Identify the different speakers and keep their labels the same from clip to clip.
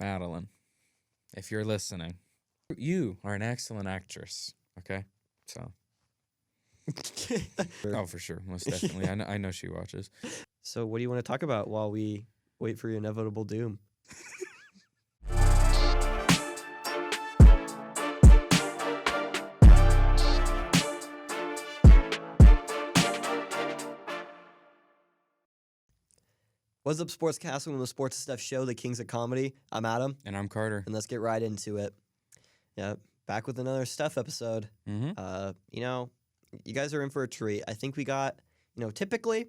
Speaker 1: Madelyn, if you're listening, you are an excellent actress. Okay, so. Oh, for sure, most definitely. I know she watches.
Speaker 2: So, what do you want to talk about while we wait for your inevitable doom? What's up, Sportscast? Welcome to the Sports Stuff Show, the Kings of Comedy. I'm Adam.
Speaker 1: And I'm Carter.
Speaker 2: And let's get right into it. Yeah, back with another Stuff episode.
Speaker 1: Mm-hmm.
Speaker 2: You guys are in for a treat. I think we got, typically,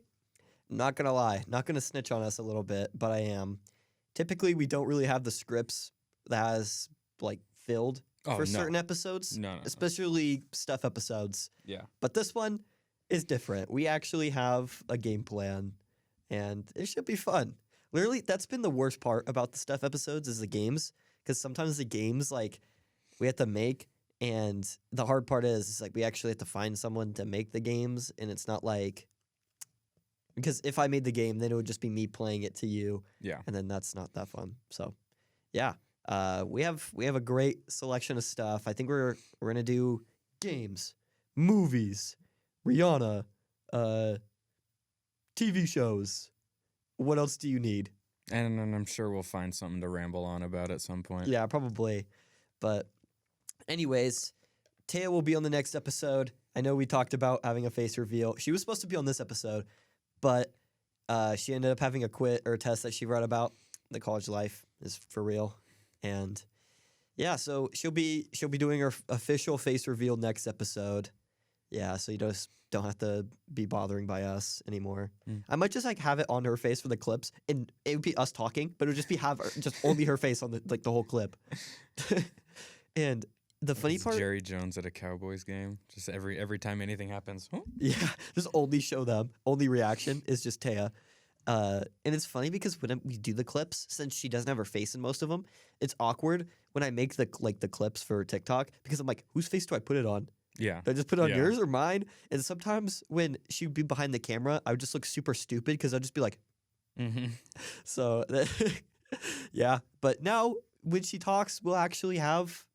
Speaker 2: not going to lie, not going to snitch on us a little bit, but I am. Typically, we don't really have the scripts that has, filled for certain episodes.
Speaker 1: No.
Speaker 2: Especially Stuff episodes.
Speaker 1: Yeah.
Speaker 2: But this one is different. We actually have a game plan. And it should be fun. Literally, that's been the worst part about the Stuff episodes is the games. Because sometimes the games, we have to make. And the hard part is we actually have to find someone to make the games. And it's not because if I made the game, then it would just be me playing it to you.
Speaker 1: Yeah.
Speaker 2: And then that's not that fun. So, yeah. We have a great selection of stuff. I think we're going to do games, movies, Rihanna, TV shows. What else do you need?
Speaker 1: And I'm sure we'll find something to ramble on about at some point.
Speaker 2: Yeah, probably. But anyways, Taya will be on the next episode. I know we talked about having a face reveal. She was supposed to be on this episode, but she ended up having a test that she wrote about. The college life is for real. And yeah, so she'll be doing her official face reveal next episode. Yeah, so you just don't have to be bothering by us anymore. I might just have it on her face for the clips, and it would be us talking, but it would just be just only her face on the whole clip. And the funny part,
Speaker 1: Jerry Jones at a Cowboys game. Just every time anything happens. Huh?
Speaker 2: Yeah, just only show them. Only reaction is just Taya. And it's funny because when we do the clips, since she doesn't have her face in most of them, it's awkward when I make the clips for TikTok because I'm like, whose face do I put it on?
Speaker 1: Yeah.
Speaker 2: Do I just put it on yours or mine? And sometimes when she'd be behind the camera, I would just look super stupid because I'd just be like,
Speaker 1: Mm-hmm.
Speaker 2: So, yeah. But now when she talks, we'll actually have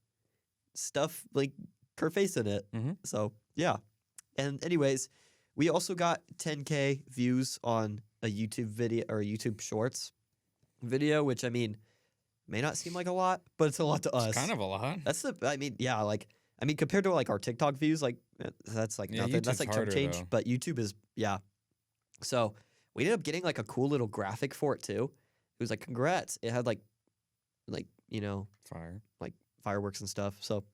Speaker 2: stuff her face in it.
Speaker 1: Mm-hmm.
Speaker 2: So, yeah. And anyways, we also got 10K views on a YouTube video or a YouTube Shorts video, which may not seem like a lot, but it's a lot to us.
Speaker 1: It's kind of a lot.
Speaker 2: Compared to our TikTok views, that's nothing.
Speaker 1: YouTube's
Speaker 2: That's chump
Speaker 1: harder,
Speaker 2: change.
Speaker 1: though.
Speaker 2: But YouTube is, yeah. So we ended up getting a cool little graphic for it too. It was congrats. It had
Speaker 1: Fire.
Speaker 2: Fireworks and stuff. So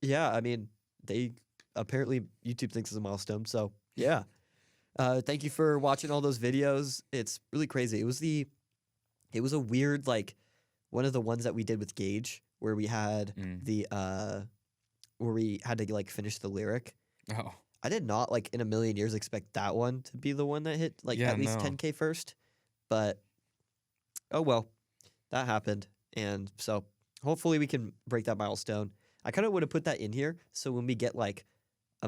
Speaker 2: yeah, they apparently YouTube thinks it's a milestone. So yeah. Thank you for watching all those videos. It's really crazy. It was a weird one of the ones that we did with Gage where we had where we had to finish the lyric.
Speaker 1: Oh.
Speaker 2: I did not in a million years expect that one to be the one that hit at least 10K first. But oh well, that happened. And so hopefully we can break that milestone. I kind of would have put that in here so when we get 1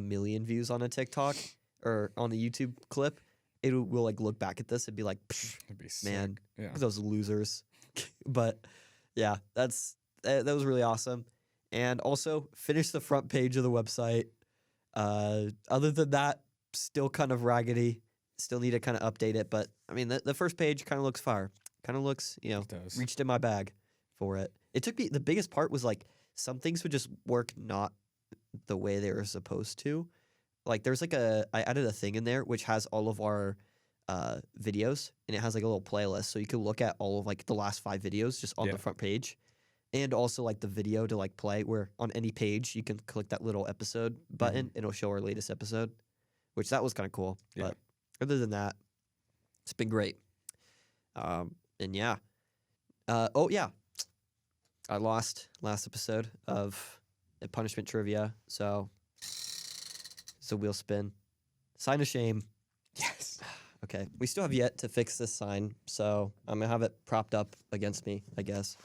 Speaker 2: million views on a TikTok or on a YouTube clip, we'll look back at this and be like,
Speaker 1: That'd be
Speaker 2: man,
Speaker 1: sick. Yeah.
Speaker 2: those losers. But yeah, that was really awesome. And also finish the front page of the website. Other than that, still kind of raggedy. Still need to kind of update it. But the first page kind of looks fire. Kind of looks,
Speaker 1: It does.
Speaker 2: reached in my bag for it. It took me, the biggest part was some things would just work not the way they were supposed to. There's I added a thing in there which has all of our videos, and it has a little playlist, so you can look at all of the last 5 videos just on the front page, and also the video to play. Where on any page you can click that little episode button, and it'll show our latest episode, which that was kind of cool.
Speaker 1: Yeah.
Speaker 2: But other than that, it's been great. And yeah, I lost last episode of the punishment trivia, so. It's a wheel spin. Sign of shame.
Speaker 1: Yes.
Speaker 2: Okay. We still have yet to fix this sign, so I'm going to have it propped up against me, I guess.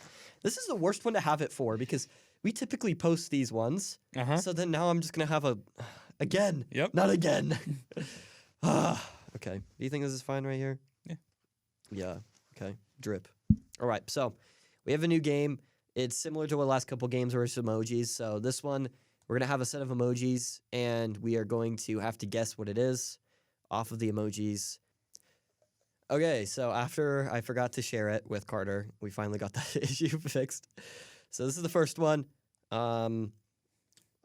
Speaker 2: This is the worst one to have it for because we typically post these ones.
Speaker 1: Uh-huh.
Speaker 2: So then now I'm just going to have again.
Speaker 1: Yep.
Speaker 2: Not again. Okay. Do you think this is fine right here?
Speaker 1: Yeah.
Speaker 2: Yeah. Okay. Drip. All right. So We have a new game. It's similar to the last couple games where it's emojis. So this one, we're going to have a set of emojis, and we are going to have to guess what it is off of the emojis. Okay, so after I forgot to share it with Carter, we finally got that issue fixed. So this is the first one.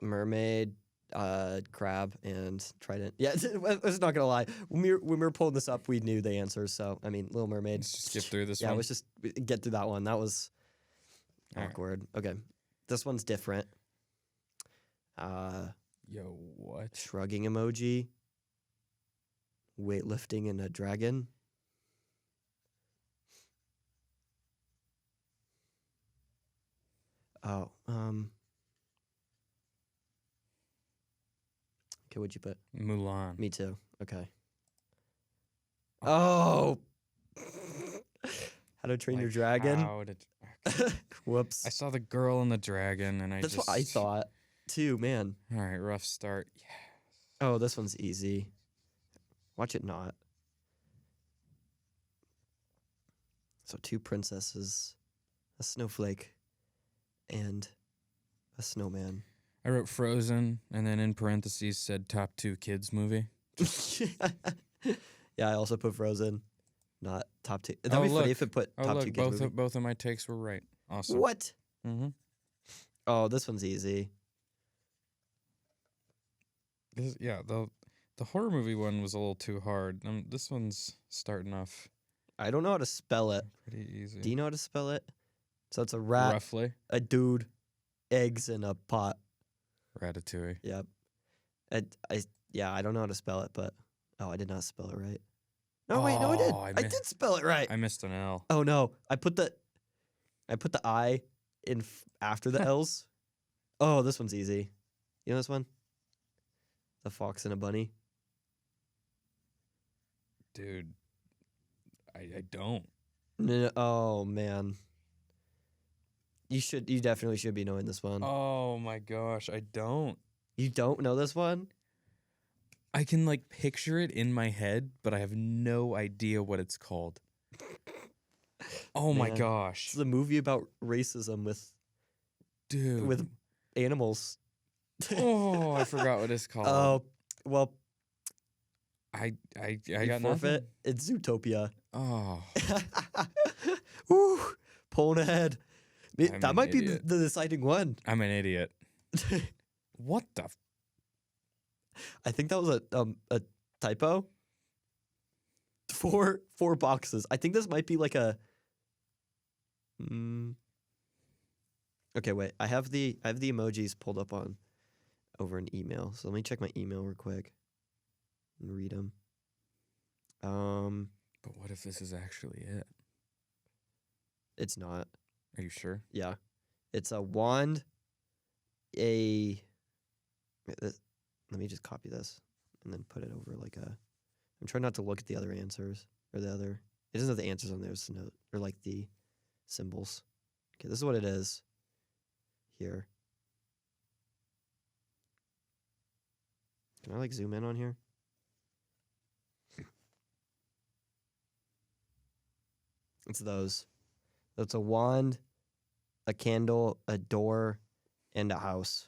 Speaker 2: Mermaid, crab, and trident. Yeah, I was not gonna lie. When we were pulling this up, we knew the answers. So I mean, Little Mermaid.
Speaker 1: Let's just get through this
Speaker 2: Yeah,
Speaker 1: one.
Speaker 2: let's just get through that one. That was
Speaker 1: All right.
Speaker 2: awkward. Okay, this one's different.
Speaker 1: Yo, what?
Speaker 2: Shrugging emoji. Weightlifting and a dragon. Oh, okay, what'd you put?
Speaker 1: Mulan.
Speaker 2: Me too. Okay. Oh. How to Train Your
Speaker 1: Like,
Speaker 2: Dragon.
Speaker 1: how did-
Speaker 2: Whoops.
Speaker 1: I saw the girl and the dragon, and
Speaker 2: That's
Speaker 1: just...
Speaker 2: what I thought too, man.
Speaker 1: All right, rough start. Yeah.
Speaker 2: Oh, this one's easy. Watch it not. So 2 princesses, a snowflake, and a snowman.
Speaker 1: I wrote Frozen, and then in parentheses said top 2 kids movie.
Speaker 2: Yeah, I also put Frozen, not top 2. That'd
Speaker 1: Oh,
Speaker 2: be funny
Speaker 1: look.
Speaker 2: if it put
Speaker 1: Oh,
Speaker 2: top
Speaker 1: look,
Speaker 2: 2 kids movie.
Speaker 1: both of my takes were right. Awesome.
Speaker 2: What?
Speaker 1: Mm-hmm.
Speaker 2: Oh, this one's easy.
Speaker 1: The horror movie one was a little too hard. This one's starting off
Speaker 2: I don't know how to spell it.
Speaker 1: pretty easy.
Speaker 2: Do you know how to spell it? So it's a rat,
Speaker 1: Roughly.
Speaker 2: a dude, eggs in a pot.
Speaker 1: Ratatouille.
Speaker 2: Yep. I don't know how to spell it, but I did not spell it right. No, wait, no, I did.
Speaker 1: Oh, I
Speaker 2: I
Speaker 1: mi-
Speaker 2: did spell it right.
Speaker 1: I missed an L.
Speaker 2: Oh no, I put the I in after the L's. Oh, this one's easy. You know this one? The fox and a bunny.
Speaker 1: Dude, I don't.
Speaker 2: No, oh man. You definitely should be knowing this one.
Speaker 1: Oh my gosh, I don't.
Speaker 2: You don't know this one?
Speaker 1: I can like picture it in my head, but I have no idea what it's called. Oh my
Speaker 2: Man.
Speaker 1: gosh.
Speaker 2: It's the movie about racism
Speaker 1: Dude.
Speaker 2: with animals.
Speaker 1: Oh, I forgot what it's called.
Speaker 2: Oh, well,
Speaker 1: I
Speaker 2: you
Speaker 1: got
Speaker 2: forfeit.
Speaker 1: nothing.
Speaker 2: It's Zootopia.
Speaker 1: Oh.
Speaker 2: Woo, pulling ahead.
Speaker 1: I'm
Speaker 2: That
Speaker 1: an
Speaker 2: might be
Speaker 1: idiot.
Speaker 2: the deciding one.
Speaker 1: I'm an idiot. What the
Speaker 2: I think that was a typo. Four boxes. I think this might be like a. Okay, wait. I have the emojis pulled up on over an email. So let me check my email real quick and read them.
Speaker 1: But what if this is actually it?
Speaker 2: It's not.
Speaker 1: Are you sure?
Speaker 2: Yeah, it's a wand. Wait, let me just copy this and then put it over like a. I'm trying not to look at the other answers or the other. It doesn't have the answers on there. It's the note or like the symbols. Okay, this is what it is. Here. Can I like zoom in on here? It's those. That's a wand, a candle, a door, and a house.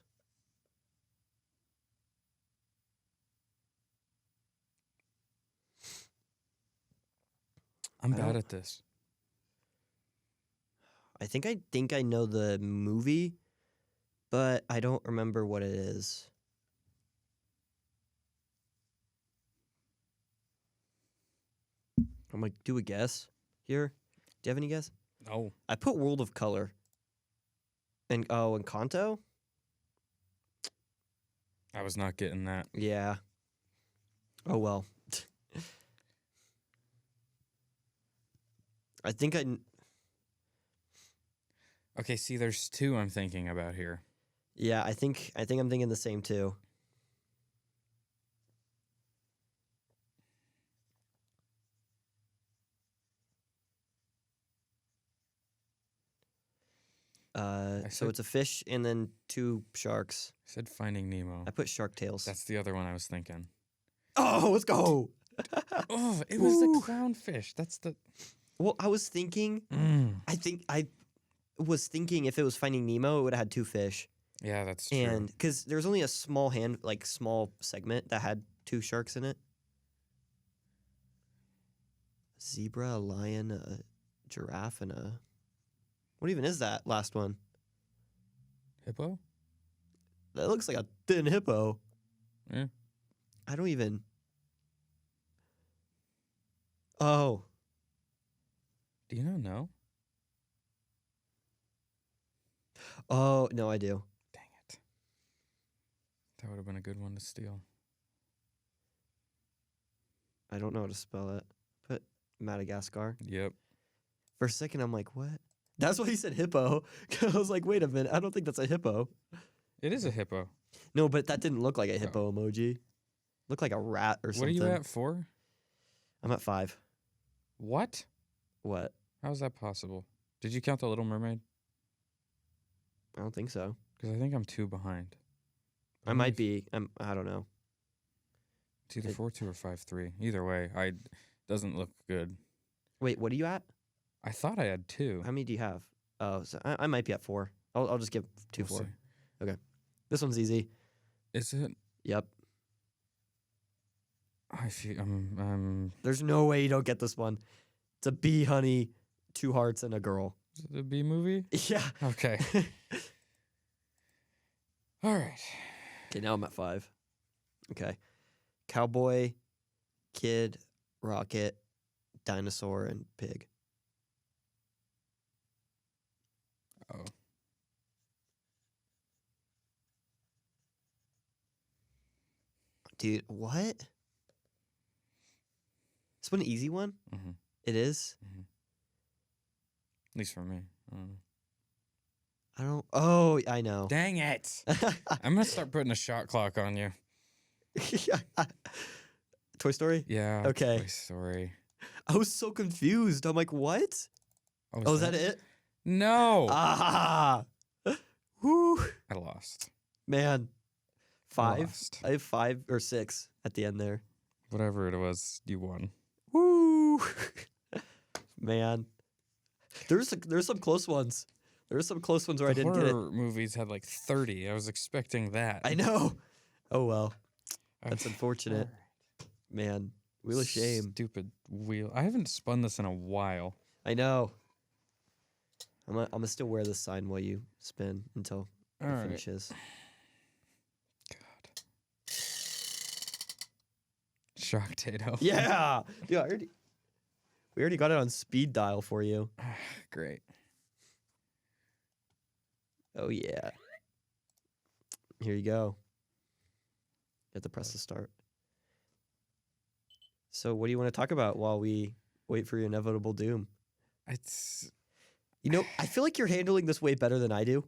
Speaker 1: I'm
Speaker 2: I
Speaker 1: bad
Speaker 2: don't-
Speaker 1: at this.
Speaker 2: I think I know the movie, but I don't remember what it is. I'm like, do a guess here. Do you have any guess?
Speaker 1: No.
Speaker 2: I put World of Color. And Encanto?
Speaker 1: I was not getting that.
Speaker 2: Yeah. Oh well. I think
Speaker 1: Okay, see, there's 2 I'm thinking about here.
Speaker 2: yeah, I think I'm thinking the same too. So
Speaker 1: said-
Speaker 2: it's a fish and then 2 sharks.
Speaker 1: I said Finding Nemo.
Speaker 2: I put shark tails.
Speaker 1: That's the other one I was thinking.
Speaker 2: Oh, let's go.
Speaker 1: Oh, it was
Speaker 2: Woo.
Speaker 1: the clownfish. That's the.
Speaker 2: Well, I was thinking.
Speaker 1: Mm.
Speaker 2: I think I was thinking if it was Finding Nemo, it would have had 2 fish.
Speaker 1: Yeah, that's true.
Speaker 2: And because there's only a small small segment that had 2 sharks in it. Zebra, a lion, a giraffe, and a... What even is that last one?
Speaker 1: Hippo?
Speaker 2: That looks like a thin hippo.
Speaker 1: Yeah.
Speaker 2: I don't even... Oh.
Speaker 1: Do you not know?
Speaker 2: Oh, no, I do.
Speaker 1: Dang it. That would have been a good one to steal.
Speaker 2: I don't know how to spell it. But Madagascar.
Speaker 1: Yep.
Speaker 2: For a second, I'm like, what? That's why he said hippo. I was like, wait a minute. I don't think that's a hippo.
Speaker 1: It is a hippo.
Speaker 2: No, but that didn't look like a hippo emoji. Looked like a rat or something.
Speaker 1: What are you at 4?
Speaker 2: I'm at 5.
Speaker 1: What?
Speaker 2: What?
Speaker 1: How is that possible? Did you count the Little Mermaid?
Speaker 2: I don't think so.
Speaker 1: Because I think I'm 2 behind.
Speaker 2: I might be. I don't know.
Speaker 1: It's either 4-2 or 5-3. Either way, doesn't look good.
Speaker 2: Wait, what are you at?
Speaker 1: I thought I had 2.
Speaker 2: How many do you have? Oh, so I might be at 4. I'll just give 2
Speaker 1: We'll
Speaker 2: 4.
Speaker 1: see.
Speaker 2: Okay. This one's easy.
Speaker 1: Is it?
Speaker 2: Yep.
Speaker 1: I feel I'm.
Speaker 2: There's no way you don't get this one. It's a bee, honey, 2 hearts, and a girl.
Speaker 1: Is it a B movie?
Speaker 2: Yeah.
Speaker 1: Okay. All right.
Speaker 2: Okay, now I'm at 5. Okay. Cowboy, kid, rocket, dinosaur, and pig.
Speaker 1: Oh.
Speaker 2: Dude, what? This one an easy one?
Speaker 1: Mm-hmm.
Speaker 2: It is?
Speaker 1: Mm-hmm. At least for me.
Speaker 2: I don't... Oh, I know.
Speaker 1: Dang it! I'm gonna start putting a shot clock on you.
Speaker 2: Toy Story?
Speaker 1: Yeah.
Speaker 2: Okay.
Speaker 1: Toy Story.
Speaker 2: I was so confused. I'm like, what? Oh, is that it?
Speaker 1: No.
Speaker 2: Ah! Woo!
Speaker 1: I lost.
Speaker 2: Man. 5?
Speaker 1: Lost.
Speaker 2: I have 5 or 6 at the end there.
Speaker 1: Whatever it was, you won.
Speaker 2: Woo! Man. There's some close ones. There were some close ones where I didn't get it.
Speaker 1: Horror movies had like 30. I was expecting that.
Speaker 2: I know. Oh, well. That's unfortunate.
Speaker 1: Alright.
Speaker 2: Man. Wheel of shame.
Speaker 1: Stupid wheel. I haven't spun this in a while.
Speaker 2: I know. I'm gonna still wear this sign while you spin until it
Speaker 1: Alright.
Speaker 2: finishes.
Speaker 1: God. Shock Tato.
Speaker 2: Yeah. Yeah. We already got it on speed dial for you.
Speaker 1: Great.
Speaker 2: Oh yeah. Here you go. You have to press the start. So what do you want to talk about while we wait for your inevitable doom?
Speaker 1: It's
Speaker 2: You know, I feel like you're handling this way better than I do.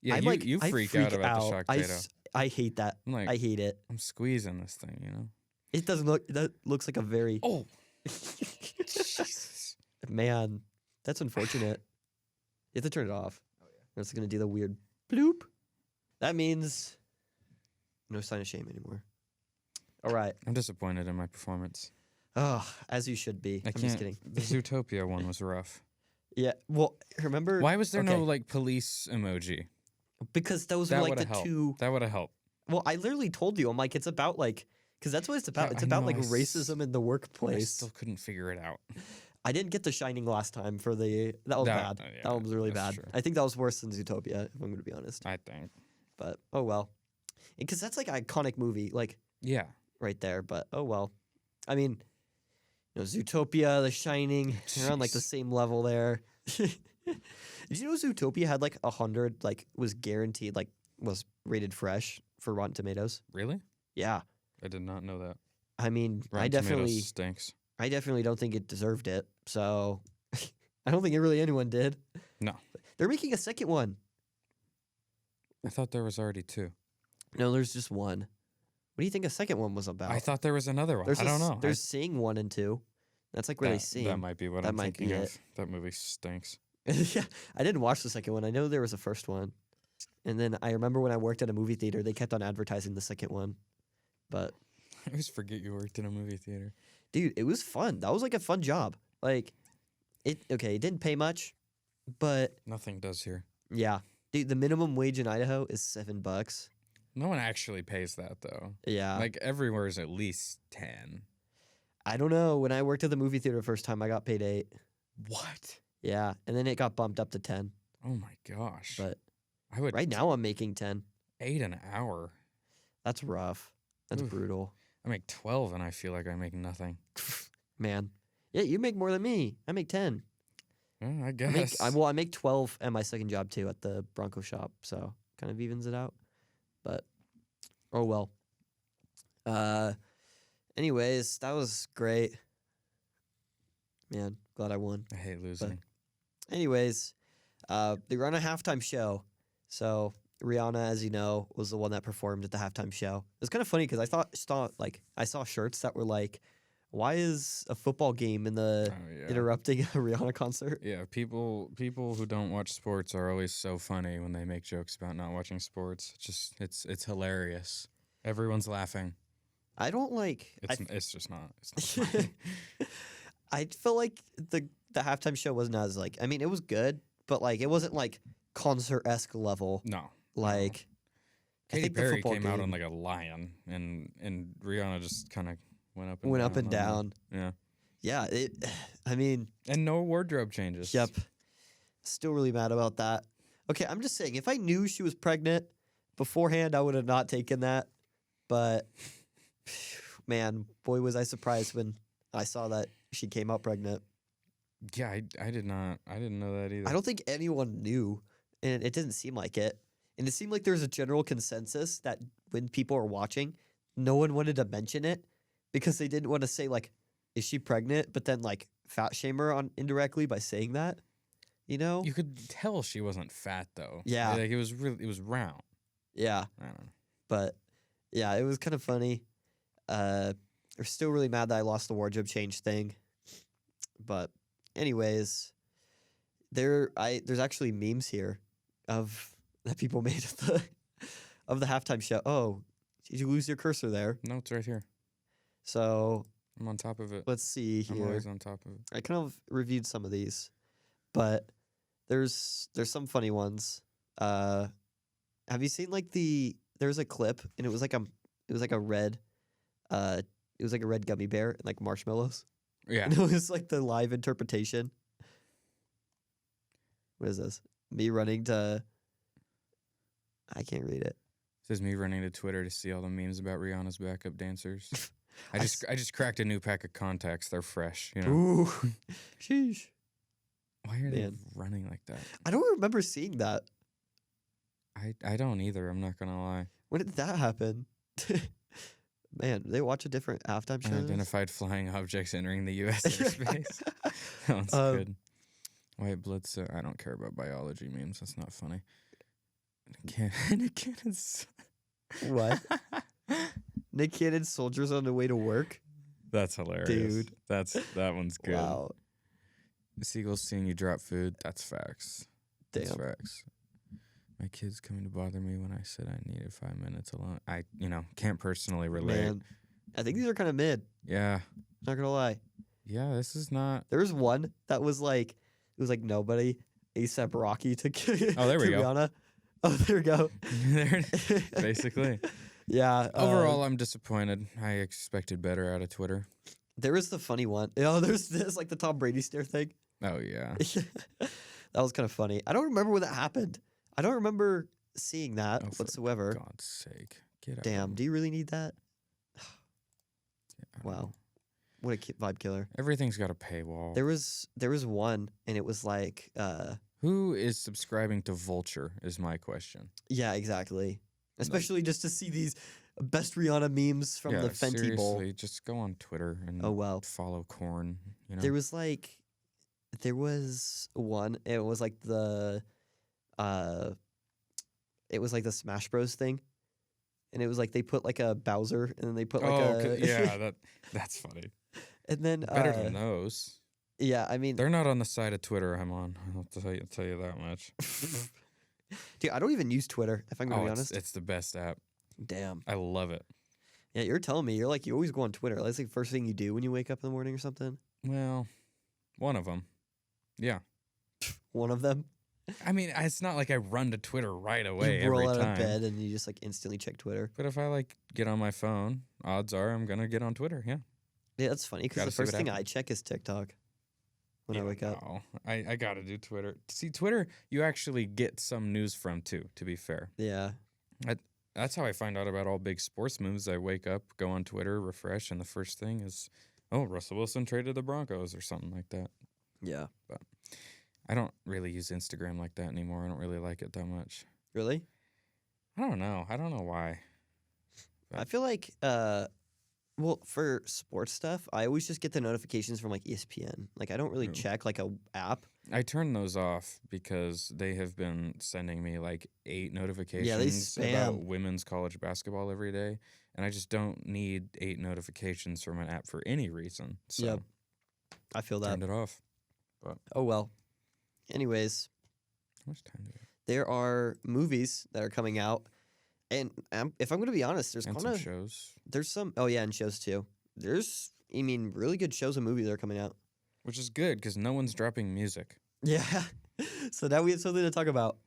Speaker 1: yeah.
Speaker 2: I'm
Speaker 1: You,
Speaker 2: like,
Speaker 1: you
Speaker 2: I
Speaker 1: freak out about the Shock Tato.
Speaker 2: I hate that.
Speaker 1: I'm like,
Speaker 2: I hate it.
Speaker 1: I'm squeezing this thing, you know.
Speaker 2: It doesn't look. That looks like a very
Speaker 1: Oh, Jesus.
Speaker 2: man. That's unfortunate. You have to turn it off. Oh yeah. Or it's gonna do the weird bloop. That means no sign of shame anymore. All right.
Speaker 1: I'm disappointed in my performance.
Speaker 2: Oh, as you should be.
Speaker 1: I
Speaker 2: I'm
Speaker 1: can't.
Speaker 2: just kidding.
Speaker 1: The Zootopia one was rough.
Speaker 2: Yeah. Well, remember
Speaker 1: Why was there
Speaker 2: okay,
Speaker 1: no like police emoji?
Speaker 2: because those
Speaker 1: That
Speaker 2: were like
Speaker 1: would
Speaker 2: the
Speaker 1: have helped.
Speaker 2: two.
Speaker 1: That would have helped.
Speaker 2: Well, I literally told you. I'm like, it's about like, because that's what it's about.
Speaker 1: Yeah,
Speaker 2: It's
Speaker 1: I
Speaker 2: about
Speaker 1: know,
Speaker 2: like
Speaker 1: I s-
Speaker 2: racism in the
Speaker 1: I
Speaker 2: workplace.
Speaker 1: still couldn't figure it out.
Speaker 2: I didn't get The Shining last time for the. That was bad.
Speaker 1: yeah,
Speaker 2: that one was really
Speaker 1: that's
Speaker 2: bad.
Speaker 1: true.
Speaker 2: I think that was worse than Zootopia, if I'm going to be honest.
Speaker 1: I think.
Speaker 2: But oh well, because that's like an iconic movie, like
Speaker 1: Yeah.
Speaker 2: right there. But oh well, I mean, you know, Zootopia, The Shining, they're on like the
Speaker 1: Jeez.
Speaker 2: same level there. Did you know Zootopia had like 100, like was guaranteed, like was rated fresh for Rotten Tomatoes?
Speaker 1: Really?
Speaker 2: Yeah,
Speaker 1: I did not know that.
Speaker 2: I mean,
Speaker 1: Rotten Tomatoes stinks.
Speaker 2: I definitely don't think it deserved it. So I don't think really anyone did.
Speaker 1: No.
Speaker 2: They're making a second one.
Speaker 1: I thought there was already 2.
Speaker 2: No, there's just one. What do you think a second one was about?
Speaker 1: I thought there was another one. I don't know.
Speaker 2: There's Sing 1 and 2. That's like where they
Speaker 1: that,
Speaker 2: sing.
Speaker 1: that might be what
Speaker 2: That
Speaker 1: I'm
Speaker 2: might
Speaker 1: thinking
Speaker 2: be
Speaker 1: of.
Speaker 2: it.
Speaker 1: That movie stinks.
Speaker 2: Yeah, I didn't watch the second one. I know there was a first one. And then I remember when I worked at a movie theater, they kept on advertising the second one. But
Speaker 1: I always forget you worked in a movie theater.
Speaker 2: dude, it was fun. That was like a fun job. Like it didn't pay much, But
Speaker 1: Nothing does here.
Speaker 2: yeah, dude, the minimum wage in Idaho is $7.
Speaker 1: No one actually pays that though.
Speaker 2: Yeah,
Speaker 1: Like everywhere is at least 10.
Speaker 2: I don't know. When I worked at the movie theater the first time, I got paid 8.
Speaker 1: What?
Speaker 2: Yeah, and then it got bumped up to 10.
Speaker 1: Oh my gosh.
Speaker 2: But
Speaker 1: I would
Speaker 2: right now I'm making 10.
Speaker 1: 8 an hour.
Speaker 2: That's rough. That's
Speaker 1: Oof.
Speaker 2: brutal.
Speaker 1: I make 12 and I feel like I make nothing.
Speaker 2: Man. Yeah, you make more than me. I make 10.
Speaker 1: Well, I
Speaker 2: I
Speaker 1: guess.
Speaker 2: make 12 at my second job too at the Bronco shop, so kind of evens it out. But oh well. Anyways, that was great. Man, glad I won.
Speaker 1: I hate losing.
Speaker 2: Anyways, they run a halftime show. So Rihanna, as you know, was the one that performed at the halftime show. It was kind of funny because I saw shirts that were like, "Why is a football game in the interrupting a Rihanna concert?"
Speaker 1: Yeah, people who don't watch sports are always so funny when they make jokes about not watching sports. It's hilarious. Everyone's laughing.
Speaker 2: I don't like.
Speaker 1: It's just not. It's not funny.
Speaker 2: I feel like the halftime show wasn't as like. I mean, it was good, but like it wasn't like concert-esque level.
Speaker 1: No.
Speaker 2: Like
Speaker 1: Katy Perry came out on like a lion, and Rihanna just kind of went up and
Speaker 2: down.
Speaker 1: Yeah.
Speaker 2: Yeah. I mean.
Speaker 1: And no wardrobe changes.
Speaker 2: Yep. Still really mad about that. Okay, I'm just saying, if I knew she was pregnant beforehand, I would have not taken that. But man, boy, was I surprised when I saw that she came out pregnant.
Speaker 1: Yeah, I didn't know that either.
Speaker 2: I don't think anyone knew, and it didn't seem like it. And it seemed like there was a general consensus that when people were watching, no one wanted to mention it because they didn't want to say, like, is she pregnant? But then, like, fat shame her on indirectly by saying that, you know?
Speaker 1: You could tell she wasn't fat, though.
Speaker 2: Yeah.
Speaker 1: Like, it was round.
Speaker 2: Yeah.
Speaker 1: I don't know.
Speaker 2: But, yeah, it was kind of funny. I'm still really mad that I lost the wardrobe change thing. But, anyways, there's actually memes here that people made of the halftime show. Oh, did you lose your cursor there?
Speaker 1: No, it's right here.
Speaker 2: So
Speaker 1: I'm on top of it.
Speaker 2: let's see here.
Speaker 1: I'm always on top of it.
Speaker 2: I kind of reviewed some of these, but there's some funny ones. Have you seen like there's a clip and it was like a red gummy bear and like marshmallows.
Speaker 1: Yeah.
Speaker 2: And it was like the live interpretation. What is this? Me running to. I can't read it.
Speaker 1: It says me running to Twitter to see all the memes about Rihanna's backup dancers. I just cracked a new pack of contacts. They're fresh, you know.
Speaker 2: Ooh, sheesh.
Speaker 1: Why are they
Speaker 2: Man.
Speaker 1: running like that?
Speaker 2: I don't remember seeing that.
Speaker 1: I don't either. I'm not gonna lie.
Speaker 2: When did that happen? Man, they watch a different halftime show.
Speaker 1: Unidentified flying objects entering the U.S. airspace. That one's good. White blood cell. I don't care about biology memes. That's not funny. Nick Cannon's.
Speaker 2: What? Nick Cannon's soldiers on the way to work?
Speaker 1: That's hilarious.
Speaker 2: Dude.
Speaker 1: That one's good.
Speaker 2: Wow.
Speaker 1: The seagull's seeing you drop food. That's facts.
Speaker 2: Damn.
Speaker 1: That's facts. My kid's coming to bother me when I said I needed 5 minutes alone. I can't personally relate.
Speaker 2: Man, I think these are kind of mid.
Speaker 1: Yeah.
Speaker 2: Not gonna lie.
Speaker 1: Yeah, this is not.
Speaker 2: There was one that was like, it was like nobody. ASAP Rocky to
Speaker 1: Oh, there we go.
Speaker 2: Rihanna. Oh, there we go.
Speaker 1: Basically.
Speaker 2: Yeah.
Speaker 1: Overall, I'm disappointed. I expected better out of Twitter.
Speaker 2: There was the funny one. There's this like the Tom Brady stare thing.
Speaker 1: Oh, yeah.
Speaker 2: That was kind of funny. I don't remember when that happened. I don't remember seeing that whatsoever.
Speaker 1: For God's sake. Get out.
Speaker 2: Damn, do you really need that?
Speaker 1: Yeah,
Speaker 2: Wow. What a vibe killer.
Speaker 1: Everything's got a paywall.
Speaker 2: There was one, and it was like...
Speaker 1: Who is subscribing to Vulture is my question.
Speaker 2: Yeah, exactly. Especially just to see these best Rihanna memes from the Fenty Bowl.
Speaker 1: Seriously, just go on Twitter and follow Korn. You know?
Speaker 2: There was one. It was like the Smash Bros thing, and it was like they put like a Bowser, and then they put like
Speaker 1: that's funny.
Speaker 2: And then
Speaker 1: better than those.
Speaker 2: Yeah, I mean
Speaker 1: they're not on the side of Twitter I'm on. I'll tell you that much.
Speaker 2: Dude, I don't even use Twitter, if I'm gonna be honest.
Speaker 1: It's the best app.
Speaker 2: Damn.
Speaker 1: I love it.
Speaker 2: Yeah, you're telling me you always go on Twitter. That's like the first thing you do when you wake up in the morning or something.
Speaker 1: Well, one of them. Yeah.
Speaker 2: one of them.
Speaker 1: I mean, it's not like I run to Twitter right
Speaker 2: You
Speaker 1: away every
Speaker 2: roll out
Speaker 1: time.
Speaker 2: of bed and you just like instantly check Twitter.
Speaker 1: But if I like get on my phone, odds are I'm gonna get on Twitter. Yeah.
Speaker 2: Yeah, that's funny because
Speaker 1: Gotta
Speaker 2: the
Speaker 1: see what
Speaker 2: first thing I
Speaker 1: happens.
Speaker 2: check is TikTok when I wake up.
Speaker 1: No, I gotta do Twitter. See, Twitter, you actually get some news from too. To be fair,
Speaker 2: Yeah.
Speaker 1: that's how I find out about all big sports moves. I wake up, go on Twitter, refresh, and the first thing is, oh, Russell Wilson traded the Broncos or something like that.
Speaker 2: Yeah.
Speaker 1: I don't really use Instagram like that anymore. I don't really like it that much.
Speaker 2: Really?
Speaker 1: I don't know. I don't know why.
Speaker 2: I feel like well, for sports stuff, I always just get the notifications from like ESPN. Like I don't really check like a app.
Speaker 1: I turn those off because they have been sending me like 8 notifications
Speaker 2: spam.
Speaker 1: about women's college basketball every day, and I just don't need 8 notifications from an app for any reason. So
Speaker 2: Yep. I feel that.
Speaker 1: turned it off.
Speaker 2: Oh well. Anyways,
Speaker 1: How much time do we have?
Speaker 2: there are movies that are coming out, and if I'm going to be honest, there's
Speaker 1: And
Speaker 2: kind
Speaker 1: some
Speaker 2: of
Speaker 1: shows,
Speaker 2: there's oh yeah, and shows too. There's really good shows and movies that are coming out.
Speaker 1: which is good because no one's dropping music.
Speaker 2: Yeah. So now we have something to talk about.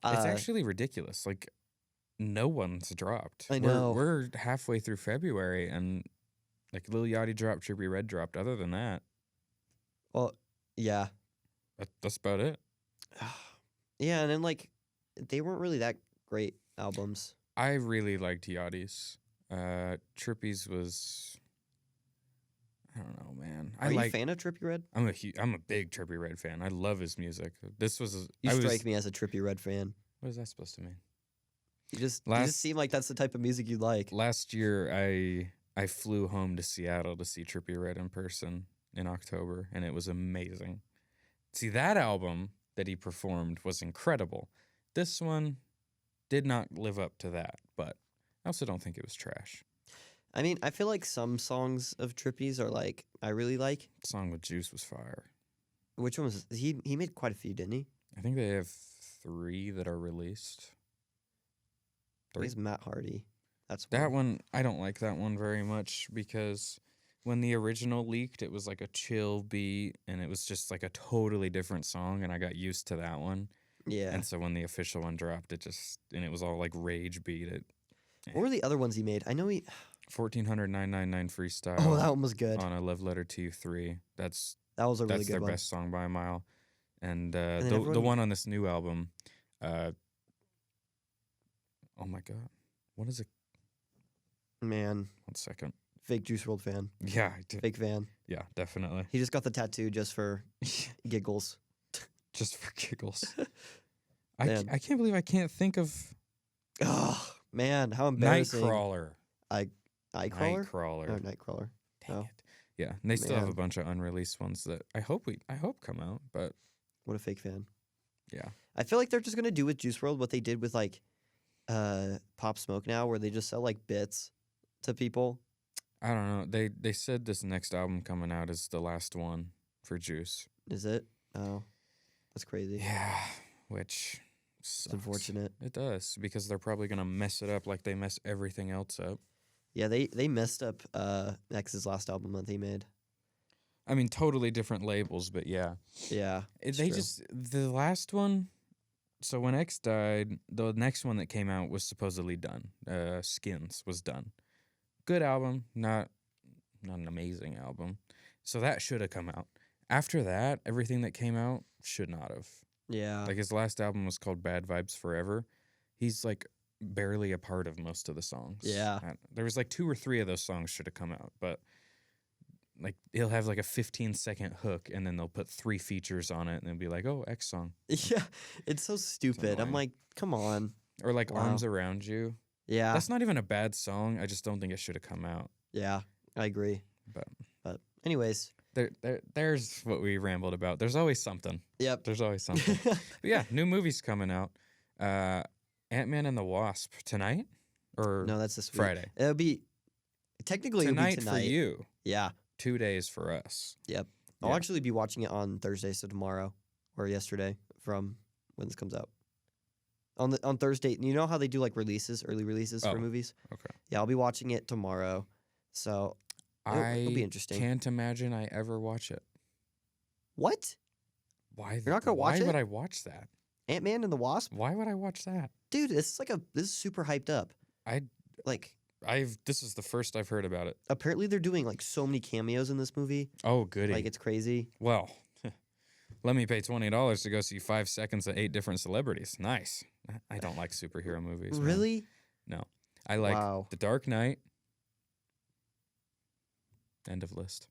Speaker 1: It's actually ridiculous. Like, no one's dropped.
Speaker 2: I know.
Speaker 1: We're halfway through February, and like Lil Yachty dropped, Trippie Redd dropped. Other than that,
Speaker 2: Well, yeah.
Speaker 1: that's about it.
Speaker 2: Yeah, and then like they weren't really that great albums.
Speaker 1: I really liked Yachty's. Trippie's was, I don't know, man.
Speaker 2: Are you a fan of Trippie Redd?
Speaker 1: I'm a big Trippie Redd fan. I love his music. This was
Speaker 2: You strike me as a Trippie Redd fan.
Speaker 1: What is that supposed to mean?
Speaker 2: You just
Speaker 1: Last-
Speaker 2: seem like that's the type of music you like.
Speaker 1: Last year, I flew home to Seattle to see Trippie Redd in person in October, and it was amazing. See, that album that he performed was incredible. This one did not live up to that, but I also don't think it was trash.
Speaker 2: I mean, I feel like some songs of Trippie's are like I really like.
Speaker 1: The song with Juice was fire.
Speaker 2: Which one was he made quite a few, didn't he?
Speaker 1: I think they have 3 that are released.
Speaker 2: I think it's Matt Hardy. That's
Speaker 1: That one, I don't like that one very much because when the original leaked, it was like a chill beat and it was just like a totally different song, and I got used to that one.
Speaker 2: Yeah.
Speaker 1: And so when the official one dropped, it was all like rage beat.
Speaker 2: What were the other ones he made? I know he
Speaker 1: 14999 freestyle.
Speaker 2: Oh, that one was good.
Speaker 1: On a Love Letter to You 3.
Speaker 2: That was a really
Speaker 1: That's
Speaker 2: good
Speaker 1: their
Speaker 2: one.
Speaker 1: best song by a mile. And
Speaker 2: then
Speaker 1: the
Speaker 2: everyone-
Speaker 1: one on this new album, oh my god, what is it?
Speaker 2: Man,
Speaker 1: 1 second.
Speaker 2: fake Juice WRLD fan.
Speaker 1: Yeah, I did.
Speaker 2: Fake fan.
Speaker 1: Yeah, definitely.
Speaker 2: He just got the tattoo just for giggles.
Speaker 1: Just for giggles.
Speaker 2: Man.
Speaker 1: I can't believe I can't think of
Speaker 2: Oh, man, how embarrassing.
Speaker 1: Nightcrawler.
Speaker 2: Nightcrawler?
Speaker 1: Nightcrawler.
Speaker 2: Oh, Nightcrawler.
Speaker 1: Dang
Speaker 2: Oh.
Speaker 1: it. Yeah, and they still have a
Speaker 2: Man.
Speaker 1: bunch of unreleased ones that I hope come out, but
Speaker 2: What a fake fan.
Speaker 1: yeah.
Speaker 2: I feel like they're just going to do with Juice WRLD what they did with like Pop Smoke now, where they just sell like bits to people.
Speaker 1: I don't know. They said this next album coming out is the last one for Juice.
Speaker 2: Is it? Oh, that's crazy.
Speaker 1: Yeah, which sucks.
Speaker 2: It's unfortunate.
Speaker 1: It does, because they're probably going to mess it up like they mess everything else up.
Speaker 2: Yeah, they messed up X's last album that they made.
Speaker 1: I mean, totally different labels, but yeah.
Speaker 2: Yeah, it's
Speaker 1: They
Speaker 2: true.
Speaker 1: just, the last one, so when X died, the next one that came out was supposedly done. Skins was done. Good album, not an amazing album. So that should have come out. After that, everything that came out should not have.
Speaker 2: Yeah.
Speaker 1: Like, his last album was called Bad Vibes Forever. He's like barely a part of most of the songs.
Speaker 2: Yeah.
Speaker 1: There was like 2 or 3 of those songs should have come out, but like he'll have like a 15-second hook and then they'll put 3 features on it and they'll be like, oh, X song.
Speaker 2: Yeah, it's so stupid. I'm
Speaker 1: annoying.
Speaker 2: like, come on.
Speaker 1: Or like
Speaker 2: Wow.
Speaker 1: Arms Around You.
Speaker 2: Yeah,
Speaker 1: That's not even a bad song. I just don't think it should have come out.
Speaker 2: yeah, I agree.
Speaker 1: But
Speaker 2: Anyways,
Speaker 1: there's what we rambled about. There's always something.
Speaker 2: yep.
Speaker 1: There's always something. But yeah, new movies coming out. Ant-Man and the Wasp tonight? Or
Speaker 2: No, that's this week.
Speaker 1: Friday?
Speaker 2: It'll be technically it'll be
Speaker 1: Tonight
Speaker 2: tonight.
Speaker 1: for you.
Speaker 2: Yeah,
Speaker 1: 2 days for us.
Speaker 2: yep. I'll
Speaker 1: Yeah.
Speaker 2: actually be watching it on Thursday, so tomorrow or yesterday from when this comes out. On Thursday, you know how they do like early releases
Speaker 1: Oh,
Speaker 2: for movies?
Speaker 1: Okay.
Speaker 2: Yeah, I'll be watching it tomorrow. So it'll be
Speaker 1: I
Speaker 2: interesting.
Speaker 1: can't imagine I ever watch it.
Speaker 2: What?
Speaker 1: Why?
Speaker 2: You're not gonna watch
Speaker 1: Why
Speaker 2: it?
Speaker 1: would I watch that?
Speaker 2: Ant-Man and the Wasp?
Speaker 1: Why would I watch that?
Speaker 2: Dude, this is super hyped up.
Speaker 1: I
Speaker 2: Like,
Speaker 1: This is the first I've heard about it.
Speaker 2: apparently they're doing like so many cameos in this movie.
Speaker 1: Oh, goody.
Speaker 2: Like, it's crazy.
Speaker 1: Well, let me pay $20 to go see 5 seconds of 8 different celebrities. Nice. I don't like superhero movies. Man.
Speaker 2: Really?
Speaker 1: No. I like
Speaker 2: Wow.
Speaker 1: The Dark Knight. End of list.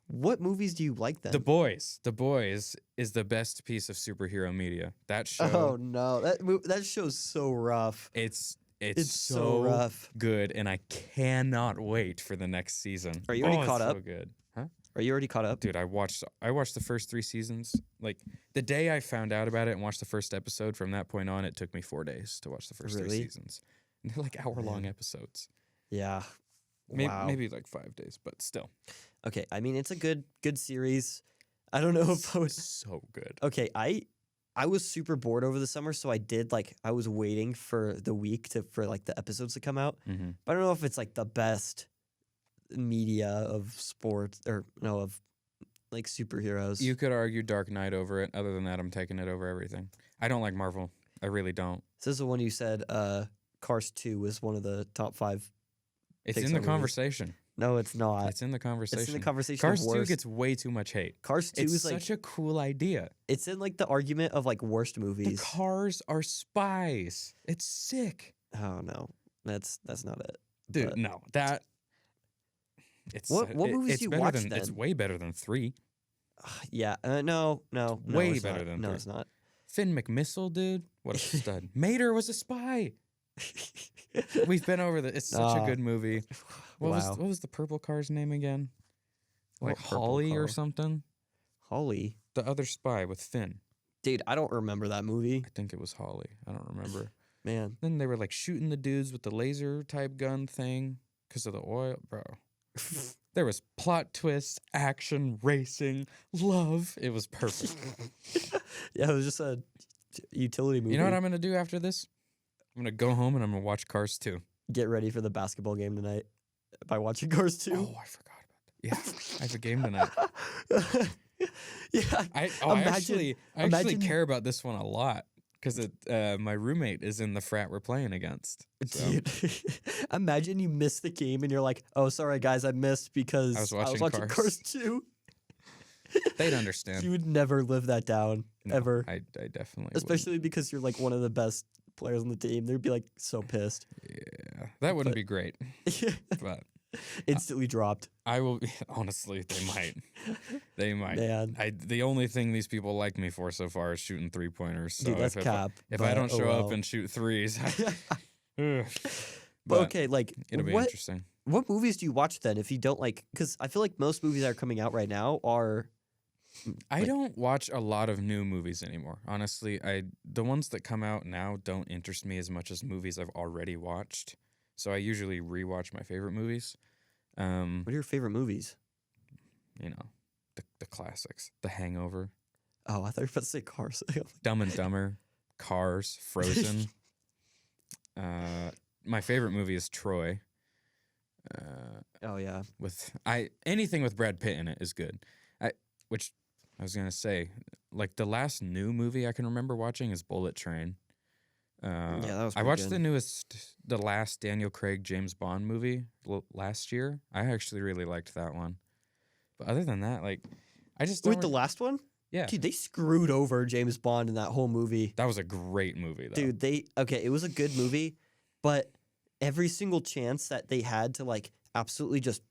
Speaker 2: What movies do you like then?
Speaker 1: The Boys. The Boys is the best piece of superhero media. That show.
Speaker 2: Oh no, that show's so rough.
Speaker 1: It's
Speaker 2: so rough.
Speaker 1: good, and I cannot wait for the next season.
Speaker 2: Are you already caught
Speaker 1: it's
Speaker 2: up?
Speaker 1: So good, huh?
Speaker 2: Are you already caught up?
Speaker 1: Dude, I watched the first 3 seasons. Like the day I found out about it and watched the first episode. From that point on, it took me 4 days to watch the first 3
Speaker 2: Really?
Speaker 1: seasons. And they're like hour-long episodes.
Speaker 2: Yeah.
Speaker 1: Maybe,
Speaker 2: Wow.
Speaker 1: maybe like 5 days, but still,
Speaker 2: Okay, I mean it's a good series. I don't know if I would.
Speaker 1: so good.
Speaker 2: Okay, I was super bored over the summer, so I was waiting for the week for like the episodes to come out.
Speaker 1: Mm-hmm.
Speaker 2: But I don't know if it's like the best media of sports or no of like superheroes.
Speaker 1: You could argue Dark Knight over it. Other than that, I'm taking it over everything. I don't like Marvel. I really don't.
Speaker 2: This is the one you said. Cars 2 was one of the top 5.
Speaker 1: It's
Speaker 2: Pixar
Speaker 1: in the
Speaker 2: movies.
Speaker 1: conversation.
Speaker 2: No, it's not.
Speaker 1: It's in the conversation.
Speaker 2: It's in the conversation.
Speaker 1: Cars
Speaker 2: of
Speaker 1: 2
Speaker 2: worst.
Speaker 1: gets way too much hate.
Speaker 2: Cars 2
Speaker 1: It's
Speaker 2: is like
Speaker 1: such a cool idea.
Speaker 2: it's in like the argument of like worst
Speaker 1: The
Speaker 2: movies.
Speaker 1: cars are spies. It's sick.
Speaker 2: Oh no, that's not it.
Speaker 1: Dude,
Speaker 2: But-
Speaker 1: no. That it's
Speaker 2: What movies
Speaker 1: it's
Speaker 2: do you
Speaker 1: better
Speaker 2: watch
Speaker 1: than, It's
Speaker 2: then?
Speaker 1: way better than 3.
Speaker 2: Yeah, no,
Speaker 1: way
Speaker 2: it's
Speaker 1: better
Speaker 2: not.
Speaker 1: than
Speaker 2: No,
Speaker 1: 3.
Speaker 2: it's not.
Speaker 1: Finn McMissile, dude. What a stud. Mater was a spy. We've been over the. It's such a good movie. What was the purple car's name again? Like
Speaker 2: What purple
Speaker 1: Holly or
Speaker 2: car?
Speaker 1: something?
Speaker 2: Holly,
Speaker 1: The other spy with Finn.
Speaker 2: dude, I don't remember that movie.
Speaker 1: I think it was Holly. I don't remember.
Speaker 2: Man,
Speaker 1: Then they were like shooting the dudes with the laser type gun thing because of the oil, bro. There was plot twists, action, racing, love. It was perfect.
Speaker 2: yeah, it was just a utility movie.
Speaker 1: You know what I'm gonna do after this? I'm gonna go home and I'm gonna watch Cars 2.
Speaker 2: Get ready for the basketball game tonight by watching Cars 2.
Speaker 1: Oh, I forgot about that. Yeah, I have a game tonight.
Speaker 2: yeah,
Speaker 1: I
Speaker 2: Imagine-
Speaker 1: actually care about this one a lot because my roommate is in the frat we're playing against. So.
Speaker 2: dude. Imagine you miss the game and you're like, "Oh, sorry guys, I missed because
Speaker 1: I was
Speaker 2: watching
Speaker 1: watching
Speaker 2: Cars 2."
Speaker 1: They'd understand.
Speaker 2: You would never live that down
Speaker 1: No,
Speaker 2: ever,
Speaker 1: I definitely wouldn't.
Speaker 2: especially because you're like one of the best players on the team. They'd be like so pissed.
Speaker 1: Yeah, that wouldn't
Speaker 2: But-
Speaker 1: be great, but
Speaker 2: Instantly dropped.
Speaker 1: I will. Honestly, they might. They might.
Speaker 2: Man,
Speaker 1: The only thing these people like me for so far is shooting 3-pointers. So
Speaker 2: dude, that's
Speaker 1: if
Speaker 2: cap.
Speaker 1: if I
Speaker 2: but
Speaker 1: don't
Speaker 2: oh
Speaker 1: show
Speaker 2: well.
Speaker 1: up and shoot threes,
Speaker 2: But
Speaker 1: but
Speaker 2: okay, like
Speaker 1: it'll be
Speaker 2: what
Speaker 1: interesting.
Speaker 2: what movies do you watch then if you don't like? Because I feel like most movies that are coming out right now are
Speaker 1: I
Speaker 2: like-
Speaker 1: don't watch a lot of new movies anymore. Honestly, the ones that come out now don't interest me as much as movies I've already watched. So I usually rewatch my favorite movies.
Speaker 2: what are your favorite movies?
Speaker 1: You know, the classics: The Hangover,
Speaker 2: Oh, I thought you were about to say Cars.
Speaker 1: Dumb and Dumber, Cars, Frozen. My favorite movie is Troy.
Speaker 2: Oh yeah,
Speaker 1: Anything with Brad Pitt in it is good. Which I was gonna say, like the last new movie I can remember watching is Bullet Train.
Speaker 2: yeah, that was.
Speaker 1: I
Speaker 2: pretty
Speaker 1: watched
Speaker 2: good.
Speaker 1: the last Daniel Craig James Bond movie last year. I actually really liked that one. But other than that, like, I just
Speaker 2: Wait,
Speaker 1: don't
Speaker 2: the last one?
Speaker 1: yeah,
Speaker 2: Dude, they screwed over James Bond in that whole movie.
Speaker 1: that was a great movie though.
Speaker 2: Dude, it was a good movie, but every single chance that they had to like absolutely just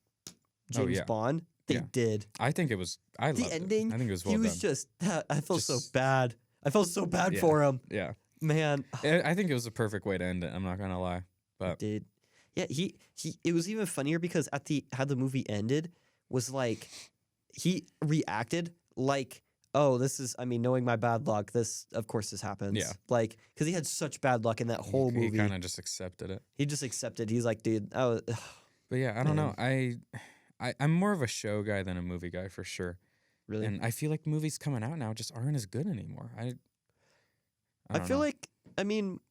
Speaker 2: James
Speaker 1: yeah.
Speaker 2: Bond, they
Speaker 1: Yeah.
Speaker 2: did.
Speaker 1: I think it was. I
Speaker 2: The
Speaker 1: loved
Speaker 2: ending,
Speaker 1: it. I think it was well
Speaker 2: he was
Speaker 1: done.
Speaker 2: just. I felt so
Speaker 1: Just-
Speaker 2: bad. I felt so bad
Speaker 1: Yeah.
Speaker 2: for him,
Speaker 1: Yeah,
Speaker 2: man.
Speaker 1: I think it was a perfect way to end it. I'm not gonna lie. But
Speaker 2: Dude, yeah, he. It was even funnier because how the movie ended was like he reacted like, oh, this is. I mean, knowing my bad luck, of course this happens.
Speaker 1: Yeah.
Speaker 2: Like because he had such bad luck in that whole
Speaker 1: he
Speaker 2: movie.
Speaker 1: kind of just accepted it.
Speaker 2: He just accepted. He's like, dude, I was.
Speaker 1: But yeah, I don't know. I'm more of a show guy than a movie guy for sure.
Speaker 2: Really?
Speaker 1: And I feel like movies coming out now just aren't as good anymore. I don't
Speaker 2: feel
Speaker 1: know.
Speaker 2: like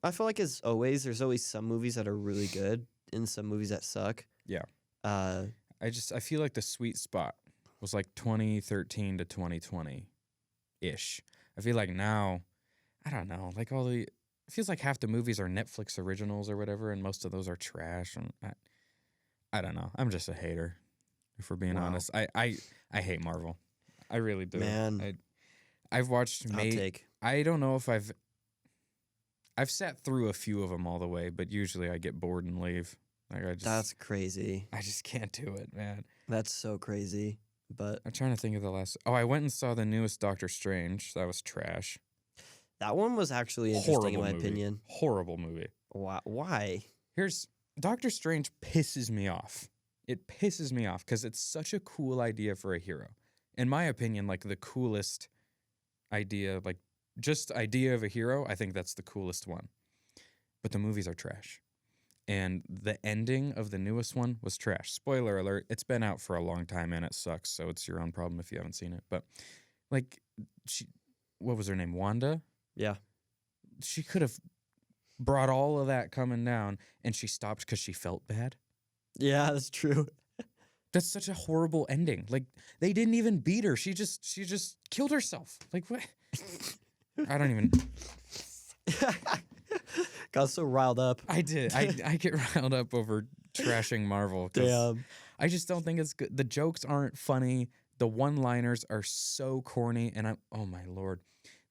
Speaker 2: I feel like as always, there's always some movies that are really good and some movies that suck.
Speaker 1: Yeah.
Speaker 2: Uh,
Speaker 1: I feel like the sweet spot was like 2013 to 2020 ish. I feel like now, I don't know, like it feels like half the movies are Netflix originals or whatever, and most of those are trash. And I don't know. I'm just a hater, if we're being
Speaker 2: Wow.
Speaker 1: honest. I hate Marvel. I really do.
Speaker 2: Man.
Speaker 1: I've watched
Speaker 2: Hot take.
Speaker 1: I don't know if I've sat through a few of them all the way, but usually I get bored and leave. Like
Speaker 2: That's crazy.
Speaker 1: I just can't do it, man.
Speaker 2: That's so crazy. But
Speaker 1: I'm trying to think of the last. Oh, I went and saw the newest Doctor Strange. That was trash.
Speaker 2: that one was actually interesting in my
Speaker 1: movie.
Speaker 2: opinion.
Speaker 1: Horrible movie.
Speaker 2: Why?
Speaker 1: Here's Doctor Strange pisses me off. It pisses me off because it's such a cool idea for a hero. In my opinion, like the coolest idea, like just idea of a hero, I think that's the coolest one. But the movies are trash. And the ending of the newest one was trash. Spoiler alert, it's been out for a long time and it sucks, so it's your own problem if you haven't seen it. But like what was her name? Wanda?
Speaker 2: Yeah.
Speaker 1: She could have brought all of that coming down and she stopped because she felt bad.
Speaker 2: Yeah, that's true.
Speaker 1: That's such a horrible ending. Like they didn't even beat her. She just killed herself. Like what? I don't even.
Speaker 2: Got so riled up.
Speaker 1: I did. I get riled up over trashing Marvel.
Speaker 2: Damn.
Speaker 1: I just don't think it's good. The jokes aren't funny. The one-liners are so corny, and oh my lord,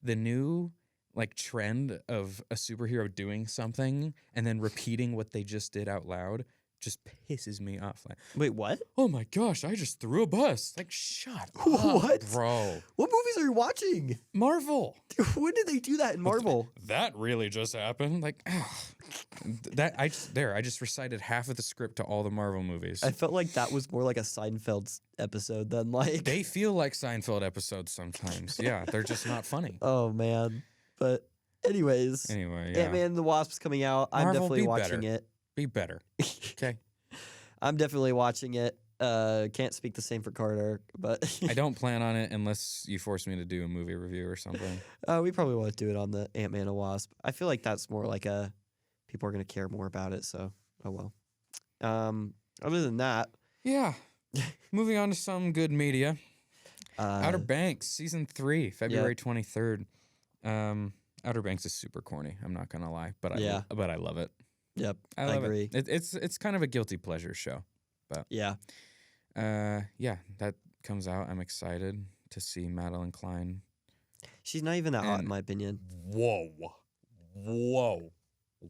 Speaker 1: the new like trend of a superhero doing something and then repeating what they just did out loud just pisses me off. Like,
Speaker 2: Wait, what?
Speaker 1: oh my gosh, I just threw a bus. Like, shut up,
Speaker 2: What?
Speaker 1: bro.
Speaker 2: What movies are you watching?
Speaker 1: Marvel.
Speaker 2: When did they do that in Marvel?
Speaker 1: That really just happened. Like, I just recited half of the script to all the Marvel movies.
Speaker 2: I felt like that was more like a Seinfeld episode than like.
Speaker 1: They feel like Seinfeld episodes sometimes. Yeah, they're just not funny.
Speaker 2: Oh man. But anyways,
Speaker 1: Anyway, yeah.
Speaker 2: Ant-Man and the Wasp's coming out. I'm
Speaker 1: Marvel,
Speaker 2: definitely
Speaker 1: be
Speaker 2: watching
Speaker 1: better.
Speaker 2: it.
Speaker 1: Be better. Okay.
Speaker 2: I'm definitely watching it. Can't speak the same for Carter, but
Speaker 1: I don't plan on it unless you force me to do a movie review or something.
Speaker 2: we probably want to do it on the Ant-Man and Wasp. I feel like that's more like people are gonna care more about it. So oh well. Other than that,
Speaker 1: Yeah. Moving on to some good media. Outer
Speaker 2: uh,
Speaker 1: Banks season 3, February 23rd. Outer Banks is super corny. I'm not gonna lie, but I love it.
Speaker 2: yep,
Speaker 1: I
Speaker 2: I
Speaker 1: love
Speaker 2: agree.
Speaker 1: it. It's kind of a guilty pleasure show.
Speaker 2: Yeah,
Speaker 1: Yeah, that comes out. I'm excited to see Madelyn Cline.
Speaker 2: she's not even that hot in
Speaker 1: And-
Speaker 2: my opinion.
Speaker 1: Whoa.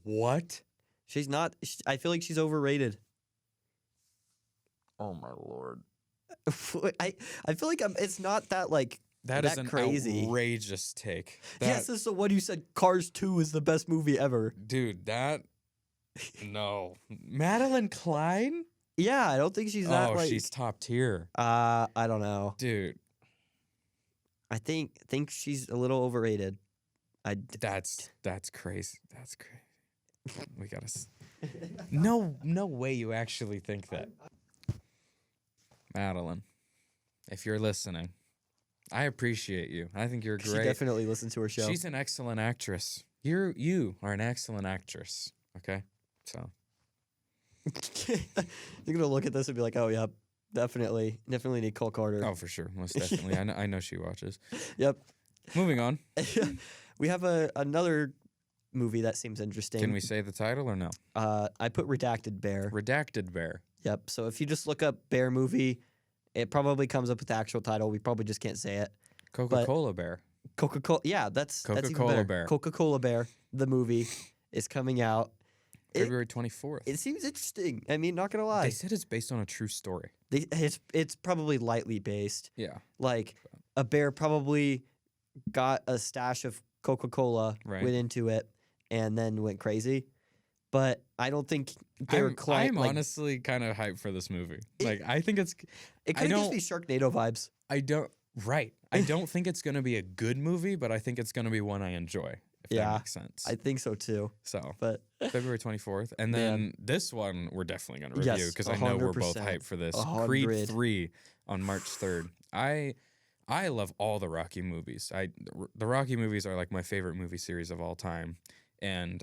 Speaker 1: What?
Speaker 2: She's not. I feel like she's overrated.
Speaker 1: Oh my lord.
Speaker 2: I feel like it's not that like
Speaker 1: That is an
Speaker 2: crazy.
Speaker 1: outrageous take.
Speaker 2: Yes, this is the one you said. Cars 2 is the best movie ever.
Speaker 1: Dude, no. Madelyn Cline?
Speaker 2: Yeah, I don't think she's that like.
Speaker 1: she's top tier.
Speaker 2: I don't know.
Speaker 1: Dude,
Speaker 2: I think she's a little overrated.
Speaker 1: that's crazy. That's crazy. We gotta. No way you actually think that. Madelyn, if you're listening, I appreciate you. I think you're
Speaker 2: She
Speaker 1: great.
Speaker 2: definitely listens to her show.
Speaker 1: She's an excellent actress. You are an excellent actress. Okay, so
Speaker 2: You're gonna look at this and be like, "Oh, yep, definitely Nicole Carter."
Speaker 1: for sure, most definitely. I know she watches.
Speaker 2: Yep.
Speaker 1: Moving on.
Speaker 2: We have another movie that seems interesting.
Speaker 1: Can we say the title or no?
Speaker 2: I put Redacted Bear.
Speaker 1: Redacted Bear.
Speaker 2: Yep. So if you just look up Bear movie, it probably comes up with the actual title. We probably just can't say it.
Speaker 1: Coca-Cola Bear.
Speaker 2: Coca-Cola. Yeah, that's even
Speaker 1: Coca-Cola
Speaker 2: better.
Speaker 1: Bear.
Speaker 2: Coca-Cola Bear. The movie is coming out.
Speaker 1: February 24th.
Speaker 2: It seems interesting. I mean, not gonna lie.
Speaker 1: They said it's based on a true story.
Speaker 2: It's probably lightly based.
Speaker 1: Yeah.
Speaker 2: Like a bear probably got a stash of Coca-Cola,
Speaker 1: Right.
Speaker 2: went into it, and then went crazy. But I don't think they were
Speaker 1: I'm honestly kind of hyped for this movie. Like, I think it's.
Speaker 2: It kind of gives me Sharknado vibes.
Speaker 1: I don't think it's going to be a good movie, but I think it's going to be one I enjoy, if that makes sense.
Speaker 2: I think so too.
Speaker 1: So,
Speaker 2: But
Speaker 1: February 24th. And then this one we're definitely going to review
Speaker 2: Yes,
Speaker 1: because I know we're both
Speaker 2: 100%.
Speaker 1: hyped for this.
Speaker 2: 100.
Speaker 1: Creed 3 on March 3rd. I love all the Rocky movies. The Rocky movies are like my favorite movie series of all time. And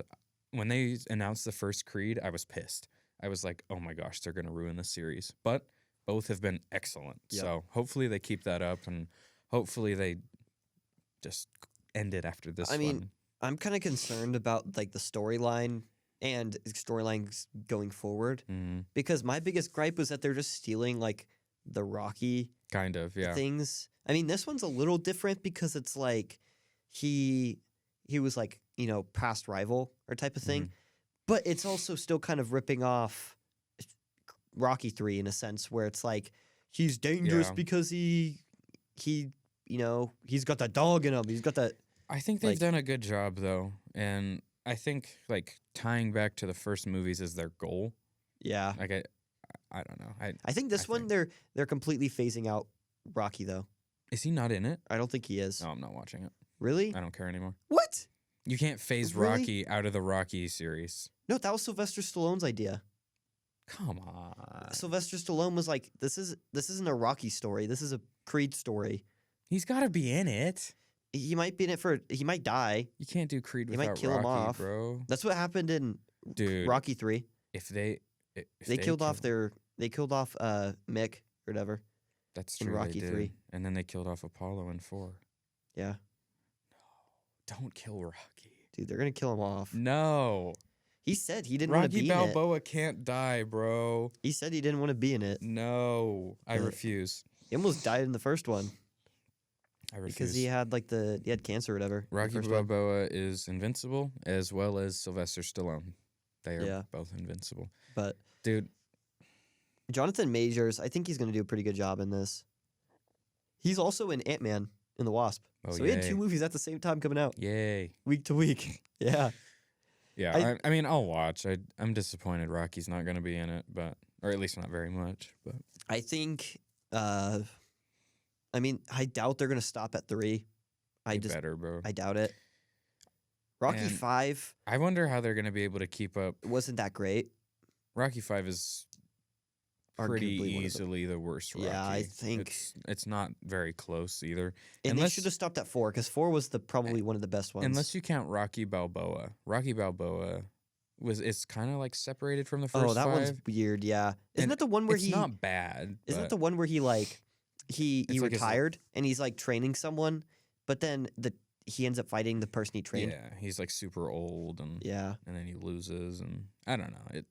Speaker 1: when they announced the first Creed, I was pissed. I was like, oh my gosh, they're going to ruin the series. But both have been excellent.
Speaker 2: Yep.
Speaker 1: So hopefully they keep that up and hopefully they just ended after this
Speaker 2: I mean,
Speaker 1: one.
Speaker 2: I'm kind of concerned about like the storyline and storylines going forward
Speaker 1: Mhm.
Speaker 2: because my biggest gripe was that they're just stealing like the Rocky
Speaker 1: Kind of, yeah.
Speaker 2: things. I mean, this one's a little different because it's like he was like, past rival or type of thing.
Speaker 1: Mhm.
Speaker 2: But it's also still kind of ripping off Rocky 3 in a sense where it's like he's dangerous
Speaker 1: Yeah.
Speaker 2: because he's got that dog in him. He's got that.
Speaker 1: I think they've
Speaker 2: like-
Speaker 1: done a good job though, and I think like tying back to the first movies is their goal.
Speaker 2: Yeah.
Speaker 1: Like I don't know.
Speaker 2: I think this one they're completely phasing out Rocky though.
Speaker 1: Is he not in it?
Speaker 2: I don't think he is.
Speaker 1: No, I'm not watching it.
Speaker 2: Really?
Speaker 1: I don't care anymore.
Speaker 2: What?
Speaker 1: You can't phase
Speaker 2: Really?
Speaker 1: Rocky out of the Rocky series.
Speaker 2: No, that was Sylvester Stallone's idea.
Speaker 1: Come on.
Speaker 2: Sylvester Stallone was like, this isn't a Rocky story. This is a Creed story.
Speaker 1: He's got to be in it.
Speaker 2: He might be in it he might die.
Speaker 1: You can't do Creed
Speaker 2: They
Speaker 1: without
Speaker 2: might kill
Speaker 1: Rocky,
Speaker 2: him off.
Speaker 1: bro.
Speaker 2: That's what happened in
Speaker 1: Dude,
Speaker 2: Rocky 3.
Speaker 1: if they
Speaker 2: Killed off Mick or whatever.
Speaker 1: That's
Speaker 2: in
Speaker 1: true.
Speaker 2: Rocky
Speaker 1: they did.
Speaker 2: 3.
Speaker 1: And then they killed off Apollo in 4.
Speaker 2: Yeah.
Speaker 1: Don't kill Rocky.
Speaker 2: Dude, they're going to kill him off.
Speaker 1: No.
Speaker 2: He said he didn't want to
Speaker 1: Rocky
Speaker 2: be in it.
Speaker 1: Balboa can't die, bro.
Speaker 2: He said he didn't want to be in it.
Speaker 1: No. I
Speaker 2: Yeah.
Speaker 1: refuse.
Speaker 2: He almost died in the first one
Speaker 1: I refuse.
Speaker 2: because he had he had cancer or whatever. in the
Speaker 1: Rocky
Speaker 2: first one.
Speaker 1: Balboa is invincible, as well as Sylvester Stallone. They are
Speaker 2: Yeah.
Speaker 1: both invincible.
Speaker 2: But
Speaker 1: Dude,
Speaker 2: Jonathan Majors, I think he's going to do a pretty good job in this. He's also in Ant-Man and the Wasp.
Speaker 1: Oh,
Speaker 2: So he had
Speaker 1: yay.
Speaker 2: 2 movies at the same time coming out,
Speaker 1: yay.
Speaker 2: week to week. Yeah.
Speaker 1: Yeah, I mean, I'll watch. I'm disappointed Rocky's not going to be in it, or at least not very much. But
Speaker 2: I think, I doubt they're going to stop at 3.
Speaker 1: they better, bro.
Speaker 2: I doubt it. Rocky
Speaker 1: And
Speaker 2: 5
Speaker 1: I wonder how they're going to be able to keep up.
Speaker 2: wasn't that great.
Speaker 1: Rocky 5 is pretty
Speaker 2: Arguably one of the-
Speaker 1: easily the worst Rocky.
Speaker 2: Yeah, I think-
Speaker 1: it's not very close either.
Speaker 2: And
Speaker 1: Unless-
Speaker 2: they should have stopped at 4 because 4 was probably one of the best ones.
Speaker 1: Unless you count Rocky Balboa. Rocky Balboa it's kind of like separated from the first
Speaker 2: Oh, that
Speaker 1: 5.
Speaker 2: one's weird. Yeah, isn't
Speaker 1: And
Speaker 2: that the one where
Speaker 1: it's not bad.
Speaker 2: Isn't
Speaker 1: but
Speaker 2: that the one where he he
Speaker 1: It's like his-
Speaker 2: retired and he's like training someone, but then he ends up fighting the person he trained.
Speaker 1: Yeah, he's like super old and
Speaker 2: Yeah.
Speaker 1: then he loses and I don't know.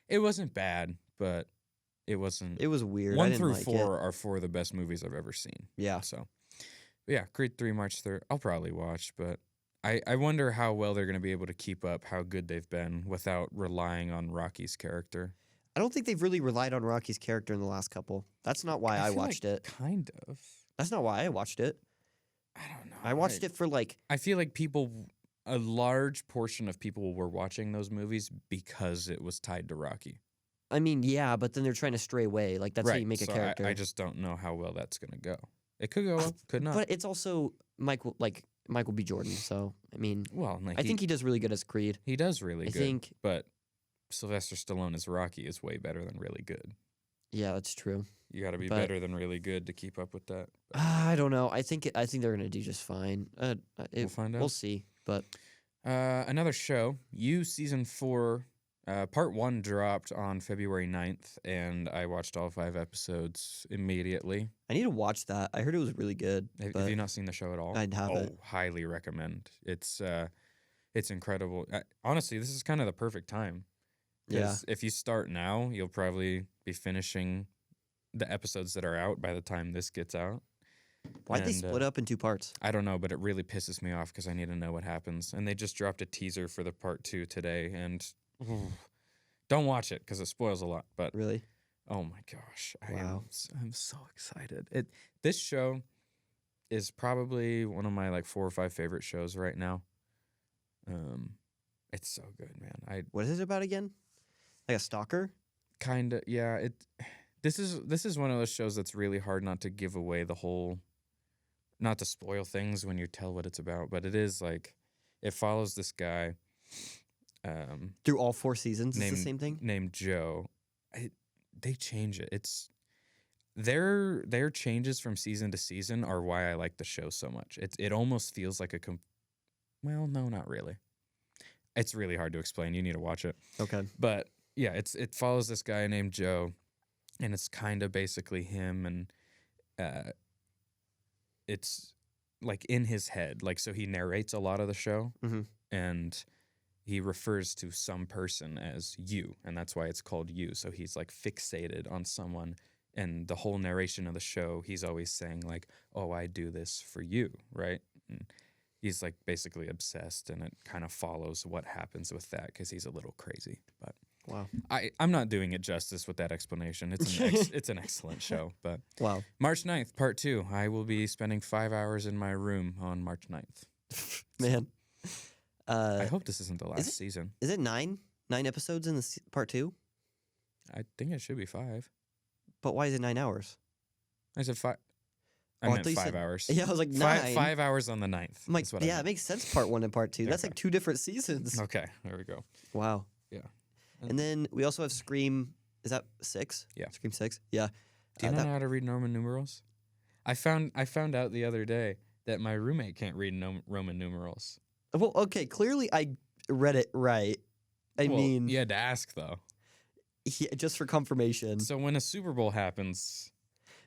Speaker 1: It wasn't bad, but it wasn't.
Speaker 2: It was weird. I
Speaker 1: 1
Speaker 2: didn't
Speaker 1: through
Speaker 2: like
Speaker 1: 4 are 4 of the best movies I've ever seen.
Speaker 2: Yeah.
Speaker 1: So, yeah, Creed 3 March 3rd. I'll probably watch, but I wonder how well they're going to be able to keep up how good they've been without relying on Rocky's character.
Speaker 2: I don't think they've really relied on Rocky's character in the last couple. That's not why I
Speaker 1: feel
Speaker 2: watched
Speaker 1: like
Speaker 2: it.
Speaker 1: Kind of.
Speaker 2: That's not why I watched it.
Speaker 1: I don't know.
Speaker 2: I watched it for
Speaker 1: I feel like a large portion of people were watching those movies because it was tied to Rocky.
Speaker 2: yeah, but then they're trying to stray away. Like that's how you make a
Speaker 1: so
Speaker 2: character.
Speaker 1: I just don't know how well that's going to go. It could go well, could not.
Speaker 2: But it's also Michael B. Jordan. So
Speaker 1: Well,
Speaker 2: I think he does really good as Creed.
Speaker 1: he does really
Speaker 2: I
Speaker 1: good.
Speaker 2: think
Speaker 1: But Sylvester Stallone as Rocky is way better than really good.
Speaker 2: yeah, that's true.
Speaker 1: You got to be
Speaker 2: But-
Speaker 1: better than really good to keep up with that.
Speaker 2: I don't know. I think they're gonna do just fine.
Speaker 1: We'll find out.
Speaker 2: We'll see. But
Speaker 1: Another show, You Season 4, Part 1 dropped on February 9th, and I watched all 5 episodes immediately.
Speaker 2: I need to watch that. I heard it was really good.
Speaker 1: Have
Speaker 2: but
Speaker 1: you not seen the show at all?
Speaker 2: I haven't.
Speaker 1: Oh, highly recommend. It's incredible. Honestly, this is kind of the perfect time.
Speaker 2: Yeah.
Speaker 1: 'Cause if you start now, you'll probably be finishing the episodes that are out by the time this gets out.
Speaker 2: Why'd they
Speaker 1: And,
Speaker 2: split up in 2 parts?
Speaker 1: I don't know, but it really pisses me off because I need to know what happens. And they just dropped a teaser for the part 2 today, and don't watch it because it spoils a lot. But
Speaker 2: Really?
Speaker 1: oh my gosh,
Speaker 2: Wow.
Speaker 1: I'm so excited. This show is probably one of my 4 or 5 favorite shows right now. It's so good, man.
Speaker 2: What is it about again? Like a stalker?
Speaker 1: Kind of, yeah. This is one of those shows that's really hard not to give away the whole, not to spoil things when you tell what it's about. But it is it follows this guy.
Speaker 2: Through all 4 seasons, it's the same thing?
Speaker 1: Named Joe. They change it. It's their changes from season to season are why I like the show so much. It almost feels like well, no, not really. It's really hard to explain. You need to watch it.
Speaker 2: Okay.
Speaker 1: But yeah, it follows this guy named Joe, and it's kind of basically him, and it's like in his head. Like, so he narrates a lot of the show,
Speaker 2: Mhm.
Speaker 1: and he refers to some person as you, and that's why it's called you. So he's like fixated on someone, and the whole narration of the show, he's always saying like, "Oh, I do this for you," right? And he's like basically obsessed, and it kind of follows what happens with that because he's a little crazy. But
Speaker 2: Wow.
Speaker 1: I'm not doing it justice with that explanation. It's it's an excellent show. But
Speaker 2: Wow.
Speaker 1: March 9th, part 2. I will be spending 5 hours in my room on March 9th.
Speaker 2: Man.
Speaker 1: I hope this isn't the last season.
Speaker 2: Is it 9 episodes in this part 2?
Speaker 1: I think it should be 5.
Speaker 2: But why is it 9 hours?
Speaker 1: I said 5. I
Speaker 2: Oh, I
Speaker 1: meant
Speaker 2: thought you
Speaker 1: 5
Speaker 2: said-
Speaker 1: hours.
Speaker 2: Yeah, I was like 9.
Speaker 1: 5 hours on the 9th.
Speaker 2: I'm like,
Speaker 1: That's what I
Speaker 2: yeah, it
Speaker 1: meant.
Speaker 2: makes sense. Part 1 and part 2. That's
Speaker 1: Okay.
Speaker 2: like 2 different seasons.
Speaker 1: Okay, there we go.
Speaker 2: Wow.
Speaker 1: Yeah.
Speaker 2: And then we also have Scream. Is that 6?
Speaker 1: Yeah.
Speaker 2: Scream 6. Yeah.
Speaker 1: Do you know how to read Roman numerals? I found out the other day that my roommate can't read Roman numerals.
Speaker 2: Well, okay. Clearly, I read it right. I mean,
Speaker 1: you had to ask though.
Speaker 2: yeah, just for confirmation.
Speaker 1: So when a Super Bowl happens,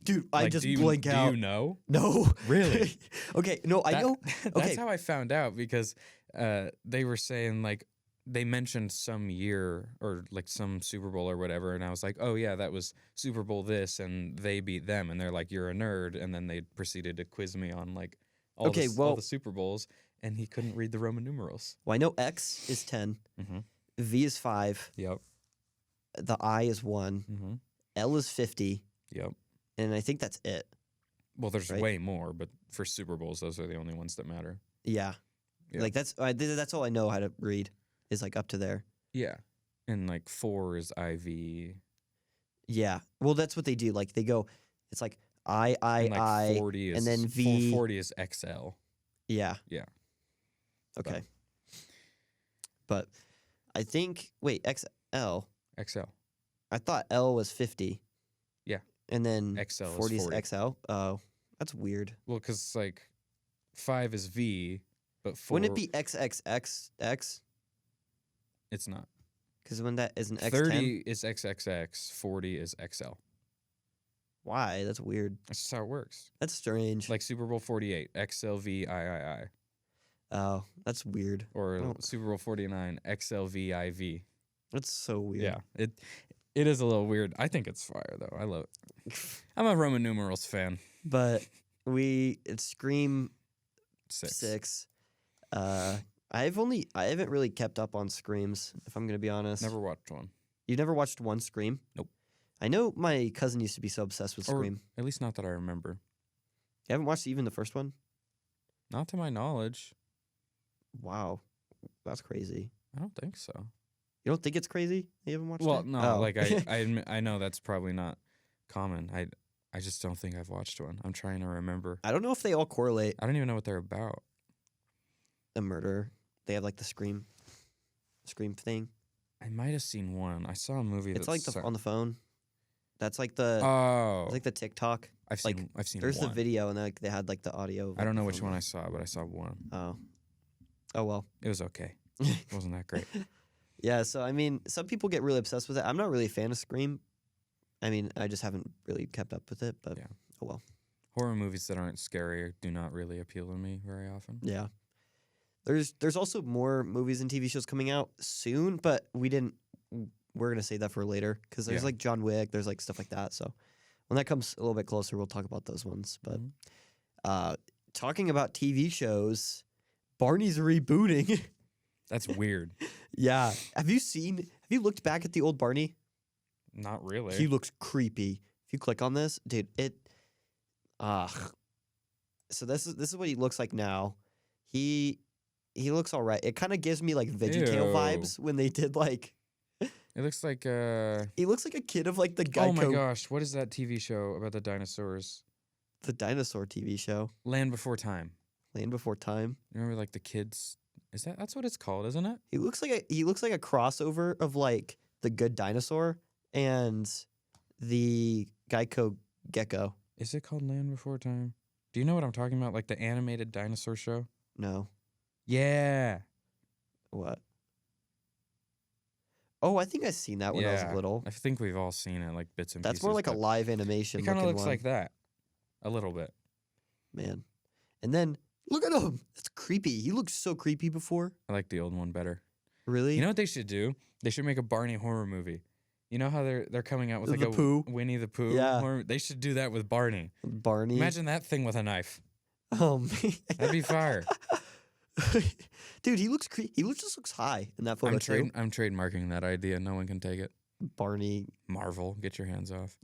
Speaker 2: Dude, I
Speaker 1: like,
Speaker 2: just
Speaker 1: do you,
Speaker 2: blank
Speaker 1: do
Speaker 2: out.
Speaker 1: you know?
Speaker 2: No.
Speaker 1: Really?
Speaker 2: Okay. No, I know.
Speaker 1: That's
Speaker 2: Okay.
Speaker 1: how I found out because they were saying like they mentioned some year or like some Super Bowl or whatever, and I was like, oh yeah, that was Super Bowl this, and they beat them, and they're like, you're a nerd, and then they proceeded to quiz me on like all,
Speaker 2: Okay,
Speaker 1: all
Speaker 2: well-
Speaker 1: the Super Bowls, and he couldn't read the Roman numerals.
Speaker 2: Well, I know X is 10.
Speaker 1: Mm-hmm.
Speaker 2: V is 5.
Speaker 1: Yep.
Speaker 2: The I is 1.
Speaker 1: Mm-hmm.
Speaker 2: L is 50.
Speaker 1: Yep.
Speaker 2: And I think that's it.
Speaker 1: Well, there's
Speaker 2: Right.
Speaker 1: way more, but for Super Bowls, those are the only ones that matter.
Speaker 2: Yeah.
Speaker 1: Yeah.
Speaker 2: Like that's all I know how to read is like up to there.
Speaker 1: Yeah. And like 4 is IV.
Speaker 2: Yeah. Well, that's what they do. Like they go, it's like
Speaker 1: And like
Speaker 2: I.
Speaker 1: 40 is
Speaker 2: and then V.
Speaker 1: 40 is XL.
Speaker 2: Yeah.
Speaker 1: Yeah.
Speaker 2: Okay. But I think XL.
Speaker 1: XL.
Speaker 2: I thought L was 50.
Speaker 1: Yeah.
Speaker 2: And then
Speaker 1: XL is
Speaker 2: 40 is
Speaker 1: 40.
Speaker 2: XL. Oh, that's weird.
Speaker 1: Well, because like 5 is V, but 4.
Speaker 2: Wouldn't it be XXXX?
Speaker 1: It's not.
Speaker 2: Because when that is an X10.
Speaker 1: 30 is XXX. 40 is XL.
Speaker 2: Why? That's weird.
Speaker 1: That's just how it works.
Speaker 2: That's strange.
Speaker 1: Like Super Bowl 48, XLVIII.
Speaker 2: Oh, that's weird.
Speaker 1: Or
Speaker 2: Oh.
Speaker 1: Super Bowl 49, XLVIV.
Speaker 2: That's so weird.
Speaker 1: Yeah. It is a little weird. I think it's fire though. I love it. I'm a Roman numerals fan.
Speaker 2: But it's Scream
Speaker 1: 6.
Speaker 2: 6. I haven't really kept up on Screams, if I'm gonna be honest.
Speaker 1: Never watched one.
Speaker 2: You never watched one Scream?
Speaker 1: Nope.
Speaker 2: I know my cousin used to be so obsessed with
Speaker 1: Or
Speaker 2: Scream.
Speaker 1: at least not that I remember.
Speaker 2: You haven't watched even the first one?
Speaker 1: Not to my knowledge.
Speaker 2: Wow. That's crazy.
Speaker 1: I don't think so.
Speaker 2: You don't think it's crazy? You haven't watched
Speaker 1: Well,
Speaker 2: it?
Speaker 1: no,
Speaker 2: Oh.
Speaker 1: like I know that's probably not common. I just don't think I've watched one. I'm trying to remember.
Speaker 2: I don't know if they all correlate.
Speaker 1: I don't even know what they're about.
Speaker 2: A murder. They have like the Scream thing.
Speaker 1: I might have seen one. I saw a movie
Speaker 2: It's
Speaker 1: that's
Speaker 2: like on the phone. That's like the
Speaker 1: Oh,
Speaker 2: it's like the TikTok.
Speaker 1: I've
Speaker 2: like,
Speaker 1: seen
Speaker 2: There's
Speaker 1: one.
Speaker 2: the video and then like, they had like the audio. of,
Speaker 1: I don't
Speaker 2: like,
Speaker 1: know
Speaker 2: the
Speaker 1: which
Speaker 2: phone
Speaker 1: one I
Speaker 2: line.
Speaker 1: saw, but I saw one.
Speaker 2: Oh well.
Speaker 1: It was okay. It wasn't that great.
Speaker 2: Yeah, so I mean, some people get really obsessed with it. I'm not really a fan of Scream. I mean, I just haven't really kept up with it, but
Speaker 1: Yeah.
Speaker 2: oh well.
Speaker 1: Horror movies that aren't scary do not really appeal to me very often.
Speaker 2: Yeah. There's also more movies and TV shows coming out soon, but we're going to save that for later cuz there's
Speaker 1: Yeah.
Speaker 2: like John Wick, there's like stuff like that. So when that comes a little bit closer, we'll talk about those ones. But
Speaker 1: Mhm.
Speaker 2: talking about TV shows, Barney's rebooting.
Speaker 1: That's weird.
Speaker 2: Yeah. Have you looked back at the old Barney?
Speaker 1: Not really.
Speaker 2: He looks creepy. If you click on this, dude, so this is what he looks like now. He looks all right. It kind of gives me like VeggieTale
Speaker 1: Ew.
Speaker 2: vibes when they did like.
Speaker 1: It looks like
Speaker 2: He looks like a kid of like the Geico,
Speaker 1: oh my gosh, what is that TV show about the dinosaurs?
Speaker 2: the dinosaur TV show,
Speaker 1: Land Before Time.
Speaker 2: Land Before Time.
Speaker 1: Remember like the kids? That's what it's called, isn't it?
Speaker 2: He looks like a crossover of like the Good Dinosaur and the Geico Gecko.
Speaker 1: Is it called Land Before Time? Do you know what I'm talking about? Like the animated dinosaur show?
Speaker 2: No,
Speaker 1: Yeah.
Speaker 2: what? Oh, I think I seen that when I was
Speaker 1: Yeah.
Speaker 2: little.
Speaker 1: I think we've all seen it, like bits and
Speaker 2: That's
Speaker 1: pieces.
Speaker 2: more like a
Speaker 1: but
Speaker 2: live animation.
Speaker 1: It kind of
Speaker 2: looking
Speaker 1: looks
Speaker 2: one.
Speaker 1: like that. A little bit.
Speaker 2: Man. And then look at him. That's creepy. He looked so creepy before.
Speaker 1: I like the old one better.
Speaker 2: Really?
Speaker 1: You know what they should do? They should make a Barney horror movie. You know how they're coming out with like
Speaker 2: The
Speaker 1: a
Speaker 2: Pooh?
Speaker 1: Winnie the Pooh
Speaker 2: Yeah.
Speaker 1: horror? They should do that with Barney.
Speaker 2: Barney.
Speaker 1: Imagine that thing with a knife.
Speaker 2: Oh man.
Speaker 1: That'd be fire.
Speaker 2: Dude, he looks just looks high in that photo too.
Speaker 1: I'm trademarking that idea. No one can take it.
Speaker 2: Barney.
Speaker 1: Marvel, get your hands off.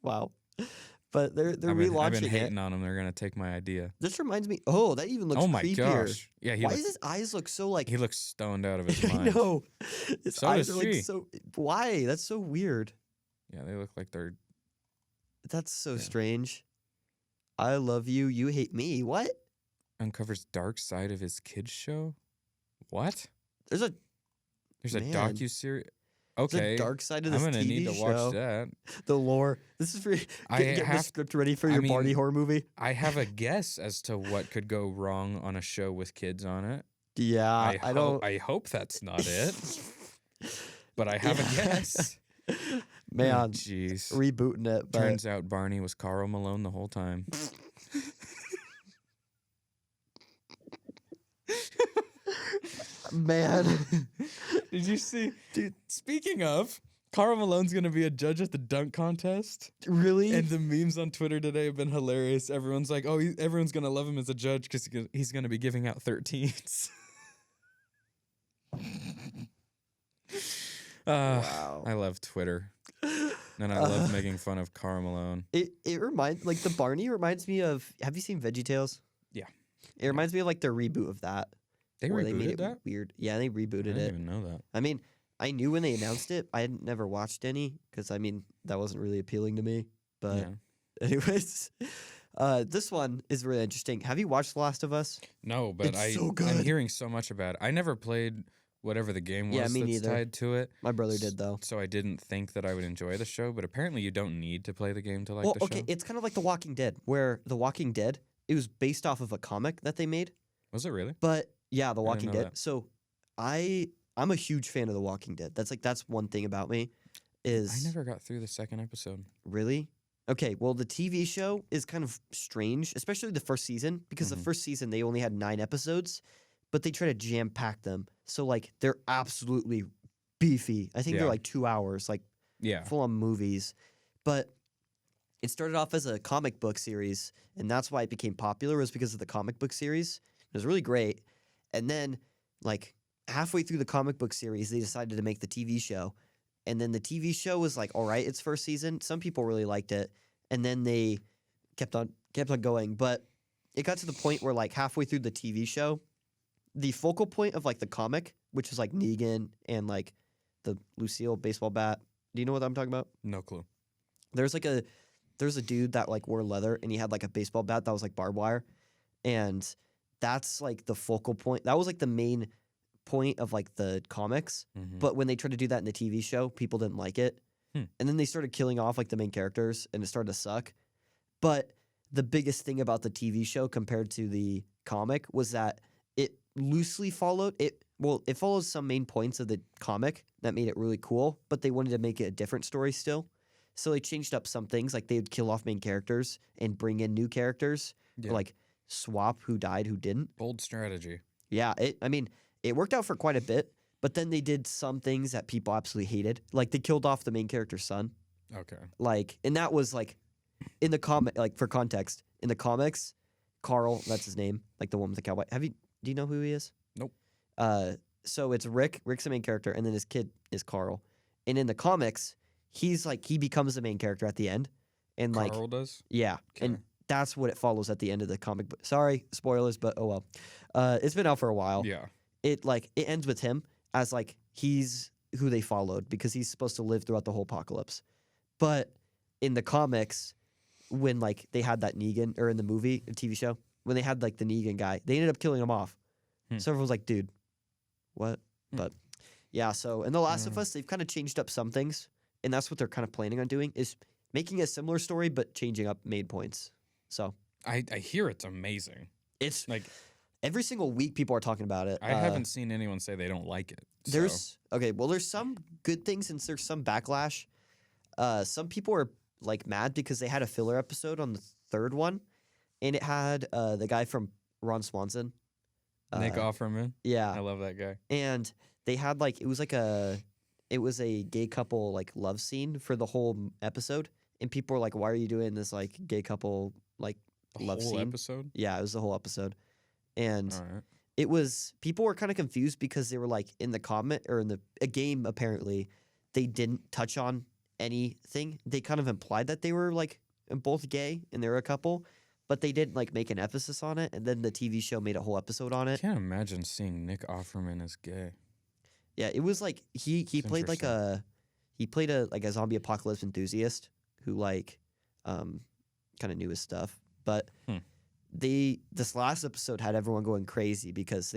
Speaker 2: Wow. But they're
Speaker 1: I've been
Speaker 2: relaunching it.
Speaker 1: hating on them. They're gonna take my idea.
Speaker 2: This reminds me. Oh, that even looks
Speaker 1: Oh my
Speaker 2: creepier.
Speaker 1: gosh! Yeah,
Speaker 2: Why does his eyes look so like?
Speaker 1: he looks stoned out of his
Speaker 2: I
Speaker 1: mind.
Speaker 2: know. His
Speaker 1: So
Speaker 2: eyes
Speaker 1: does
Speaker 2: are like
Speaker 1: she.
Speaker 2: so. Why? That's so weird.
Speaker 1: Yeah, they look like they're.
Speaker 2: That's so
Speaker 1: Yeah.
Speaker 2: strange. I love you. You hate me. What?
Speaker 1: Uncovers dark side of his kids show. What?
Speaker 2: There's a
Speaker 1: There's a
Speaker 2: Man.
Speaker 1: docu-series.
Speaker 2: there's a
Speaker 1: Okay,
Speaker 2: dark side of
Speaker 1: I'm
Speaker 2: this
Speaker 1: gonna
Speaker 2: TV
Speaker 1: need to
Speaker 2: show.
Speaker 1: watch that.
Speaker 2: The lore. This is for
Speaker 1: I
Speaker 2: get the
Speaker 1: have-
Speaker 2: script ready for
Speaker 1: I
Speaker 2: your
Speaker 1: mean,
Speaker 2: Barney horror movie.
Speaker 1: I have a guess as to what could go wrong on a show with kids on it.
Speaker 2: Yeah, I don't.
Speaker 1: I hope that's not it, but I have a
Speaker 2: Yeah.
Speaker 1: guess.
Speaker 2: Man,
Speaker 1: Jeez.
Speaker 2: rebooting it. But
Speaker 1: Turns out Barney was Carl Malone the whole time.
Speaker 2: man,
Speaker 1: Did you see?
Speaker 2: Dude.
Speaker 1: Speaking of, Carl Malone's gonna be a judge at the dunk contest,
Speaker 2: really?
Speaker 1: and the memes on Twitter today have been hilarious. Everyone's like, "Oh, everyone's gonna love him as a judge because he's gonna be giving out 13s."
Speaker 2: Wow.
Speaker 1: I love Twitter, and I love making fun of Carl Malone.
Speaker 2: It reminds like the Barney reminds me of. Have you seen VeggieTales?
Speaker 1: Yeah.
Speaker 2: It reminds me of like their reboot of that.
Speaker 1: They
Speaker 2: where
Speaker 1: rebooted
Speaker 2: they made it
Speaker 1: that.
Speaker 2: weird. Yeah, they
Speaker 1: I
Speaker 2: rebooted
Speaker 1: didn't
Speaker 2: it.
Speaker 1: even know that.
Speaker 2: I mean, I knew when they announced it. I had never watched any because I mean that wasn't really appealing to me. But
Speaker 1: Yeah.
Speaker 2: anyways, this one is really interesting. Have you watched The Last of Us?
Speaker 1: No, but
Speaker 2: It's so
Speaker 1: I'm
Speaker 2: good.
Speaker 1: hearing so much about it. I never played whatever the game was
Speaker 2: Yeah, me
Speaker 1: that's
Speaker 2: neither.
Speaker 1: tied to it.
Speaker 2: My brother did though.
Speaker 1: So I didn't think that I would enjoy the show, but apparently you don't need to play the game to like
Speaker 2: Well,
Speaker 1: the
Speaker 2: okay,
Speaker 1: show.
Speaker 2: it's kind of like The Walking Dead, where The Walking Dead it was based off of a comic that they made.
Speaker 1: Was it really?
Speaker 2: But yeah, The
Speaker 1: I didn't
Speaker 2: Walking
Speaker 1: know
Speaker 2: Dead.
Speaker 1: that.
Speaker 2: So I'm a huge fan of The Walking Dead. That's one thing about me.
Speaker 1: I
Speaker 2: Is
Speaker 1: never got through the second episode.
Speaker 2: really okay. Well, the TV show is kind of strange, especially the first season, because the
Speaker 1: Mhm.
Speaker 2: first season they only had 9 episodes, but they try to jam pack them. So like they're absolutely beefy. I think they're
Speaker 1: Yeah.
Speaker 2: like 2 hours, like
Speaker 1: Yeah.
Speaker 2: full on movies. But it started off as a comic book series, and that's why it became popular was because of the comic book series. It was really great. And then like halfway through the comic book series, they decided to make the TV show. And then the TV show was like, all right, its first season. Some people really liked it. And then they kept on going. But it got to the point where like halfway through the TV show, the focal point of like the comic, which is like Negan and like the Lucille baseball bat. Do you know what I'm talking about?
Speaker 1: No clue.
Speaker 2: There's a dude that like wore leather and he had like a baseball bat that was like barbed wire. And that's like the focal point. That was like the main point of like the comics.
Speaker 1: Mhm.
Speaker 2: But when they tried to do that in the TV show, people didn't like it.
Speaker 1: Hmm.
Speaker 2: And then they started killing off like the main characters and it started to suck. But the biggest thing about the TV show compared to the comic was that it loosely followed it. Well, it follows some main points of the comic that made it really cool, but they wanted to make it a different story still. So they changed up some things, like they would kill off main characters and bring in new characters,
Speaker 1: Yeah.
Speaker 2: or like swap who died, who didn't.
Speaker 1: Bold strategy.
Speaker 2: Yeah, it worked out for quite a bit, but then they did some things that people absolutely hated. Like they killed off the main character's son.
Speaker 1: Okay.
Speaker 2: Like, and that was like in the comic, like for context, in the comics, Carl, that's his name, like the one with the cowboy. Do you know who he is?
Speaker 1: Nope.
Speaker 2: So it's Rick. Rick's the main character, and then his kid is Carl. And in the comics, he's like he becomes the main character at the end, and like
Speaker 1: Carl does.
Speaker 2: yeah,
Speaker 1: Okay.
Speaker 2: and that's what it follows at the end of the comic book. Sorry, spoilers, but oh well. It's been out for a while.
Speaker 1: Yeah.
Speaker 2: It ends with him as like he's who they followed because he's supposed to live throughout the whole apocalypse. But in the comics, when like they had that Negan, or in the movie, the TV show, when they had like the Negan guy, they ended up killing him off.
Speaker 1: Hmm.
Speaker 2: So everyone's like, dude, what?
Speaker 1: Hmm.
Speaker 2: But yeah, so in The Last of
Speaker 1: Mm.
Speaker 2: Us, they've kind of changed up some things, and that's what they're kind of planning on doing is making a similar story but changing up main points. So
Speaker 1: I hear it's amazing.
Speaker 2: it's
Speaker 1: Like
Speaker 2: every single week people are talking about it.
Speaker 1: I haven't seen anyone say they don't like it. So.
Speaker 2: There's okay, well, there's some good things and there's some backlash. Some people are like mad because they had a filler episode on the third one, and it had the guy from Ron Swanson.
Speaker 1: Nick Offerman.
Speaker 2: Yeah.
Speaker 1: I love that guy.
Speaker 2: And they had like it was a gay couple like love scene for the whole episode, and people were like, "Why are you doing this like gay couple like
Speaker 1: The
Speaker 2: love
Speaker 1: whole
Speaker 2: scene?"
Speaker 1: episode.
Speaker 2: Yeah, it was the whole episode, and
Speaker 1: All right.
Speaker 2: it was people were kind of confused because they were like in the comment or in a game apparently they didn't touch on anything. They kind of implied that they were like both gay and they were a couple, but they didn't like make an emphasis on it. And then the TV show made a whole episode on
Speaker 1: I
Speaker 2: it.
Speaker 1: can't imagine seeing Nick Offerman as gay.
Speaker 2: Yeah, it was like he
Speaker 1: It's
Speaker 2: played like a zombie apocalypse enthusiast who like kind of knew his stuff. But this last episode had everyone going crazy because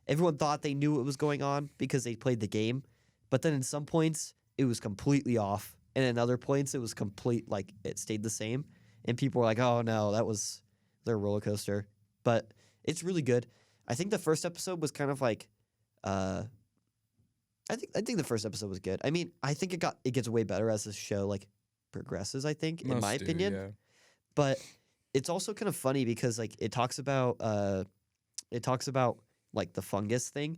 Speaker 2: everyone thought they knew what was going on because they played the game. But then in some points it was completely off, and in other points it was like it stayed the same. And people were like, "Oh no, that was their roller coaster." But it's really good. I think the first episode was kind of like, I think the first episode was good. I mean, I think it gets way better as the show like progresses. I think, in my opinion,
Speaker 1: yeah.
Speaker 2: but it's also kind of funny because like it talks about like the fungus thing,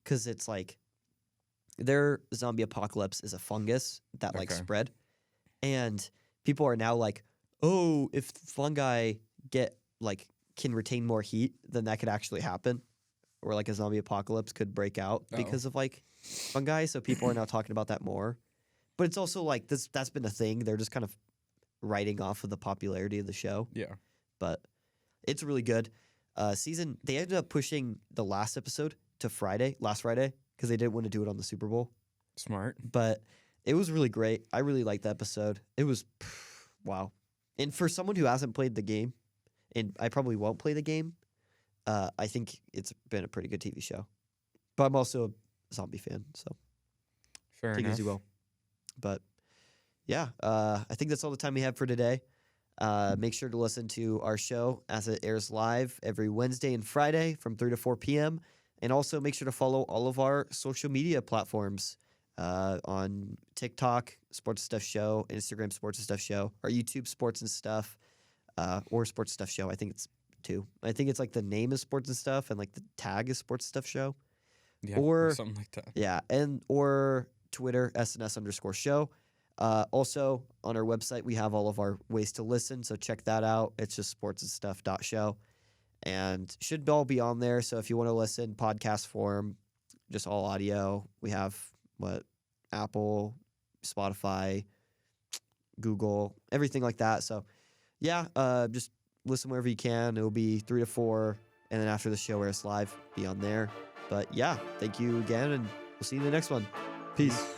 Speaker 2: because it's like their zombie apocalypse is a fungus that like
Speaker 1: Okay.
Speaker 2: spread, and people are now like, oh, if fungi can retain more heat, then that could actually happen, or like a zombie apocalypse could break out because of like fungi. So people are now talking about that more. But it's also like that's been a thing. They're just kind of riding off of the popularity of the show.
Speaker 1: Yeah.
Speaker 2: But it's really good. They ended up pushing the last episode to last Friday, because they didn't want to do it on the Super Bowl.
Speaker 1: Smart.
Speaker 2: But it was really great. I really liked the episode. It was wow. And for someone who hasn't played the game, and I probably won't play the game, I think it's been a pretty good TV show. But I'm also a zombie fan, so
Speaker 1: Fair
Speaker 2: take it
Speaker 1: enough.
Speaker 2: as you will. But yeah, I think that's all the time we have for today. Make sure to listen to our show as it airs live every Wednesday and Friday from 3 to 4 p.m. And also make sure to follow all of our social media platforms on TikTok, Sports Stuff Show, Instagram, Sports Stuff Show, our YouTube, Sports and Stuff, or Sports Stuff Show. I think it's 2. I think it's like the name is Sports and Stuff and like the tag is Sports Stuff Show.
Speaker 1: Yeah,
Speaker 2: or
Speaker 1: something like that.
Speaker 2: Yeah, or Twitter, SNS_show. Also, on our website, we have all of our ways to listen, so check that out. It's just sportsandstuff.show. And should all be on there, so if you want to listen, podcast form, just all audio. We have, Apple, Spotify, Google, everything like that. So, yeah, just listen wherever you can. It will be 3 to 4, and then after the show airs live, be on there. But, yeah, thank you again, and we'll see you in the next one. Peace.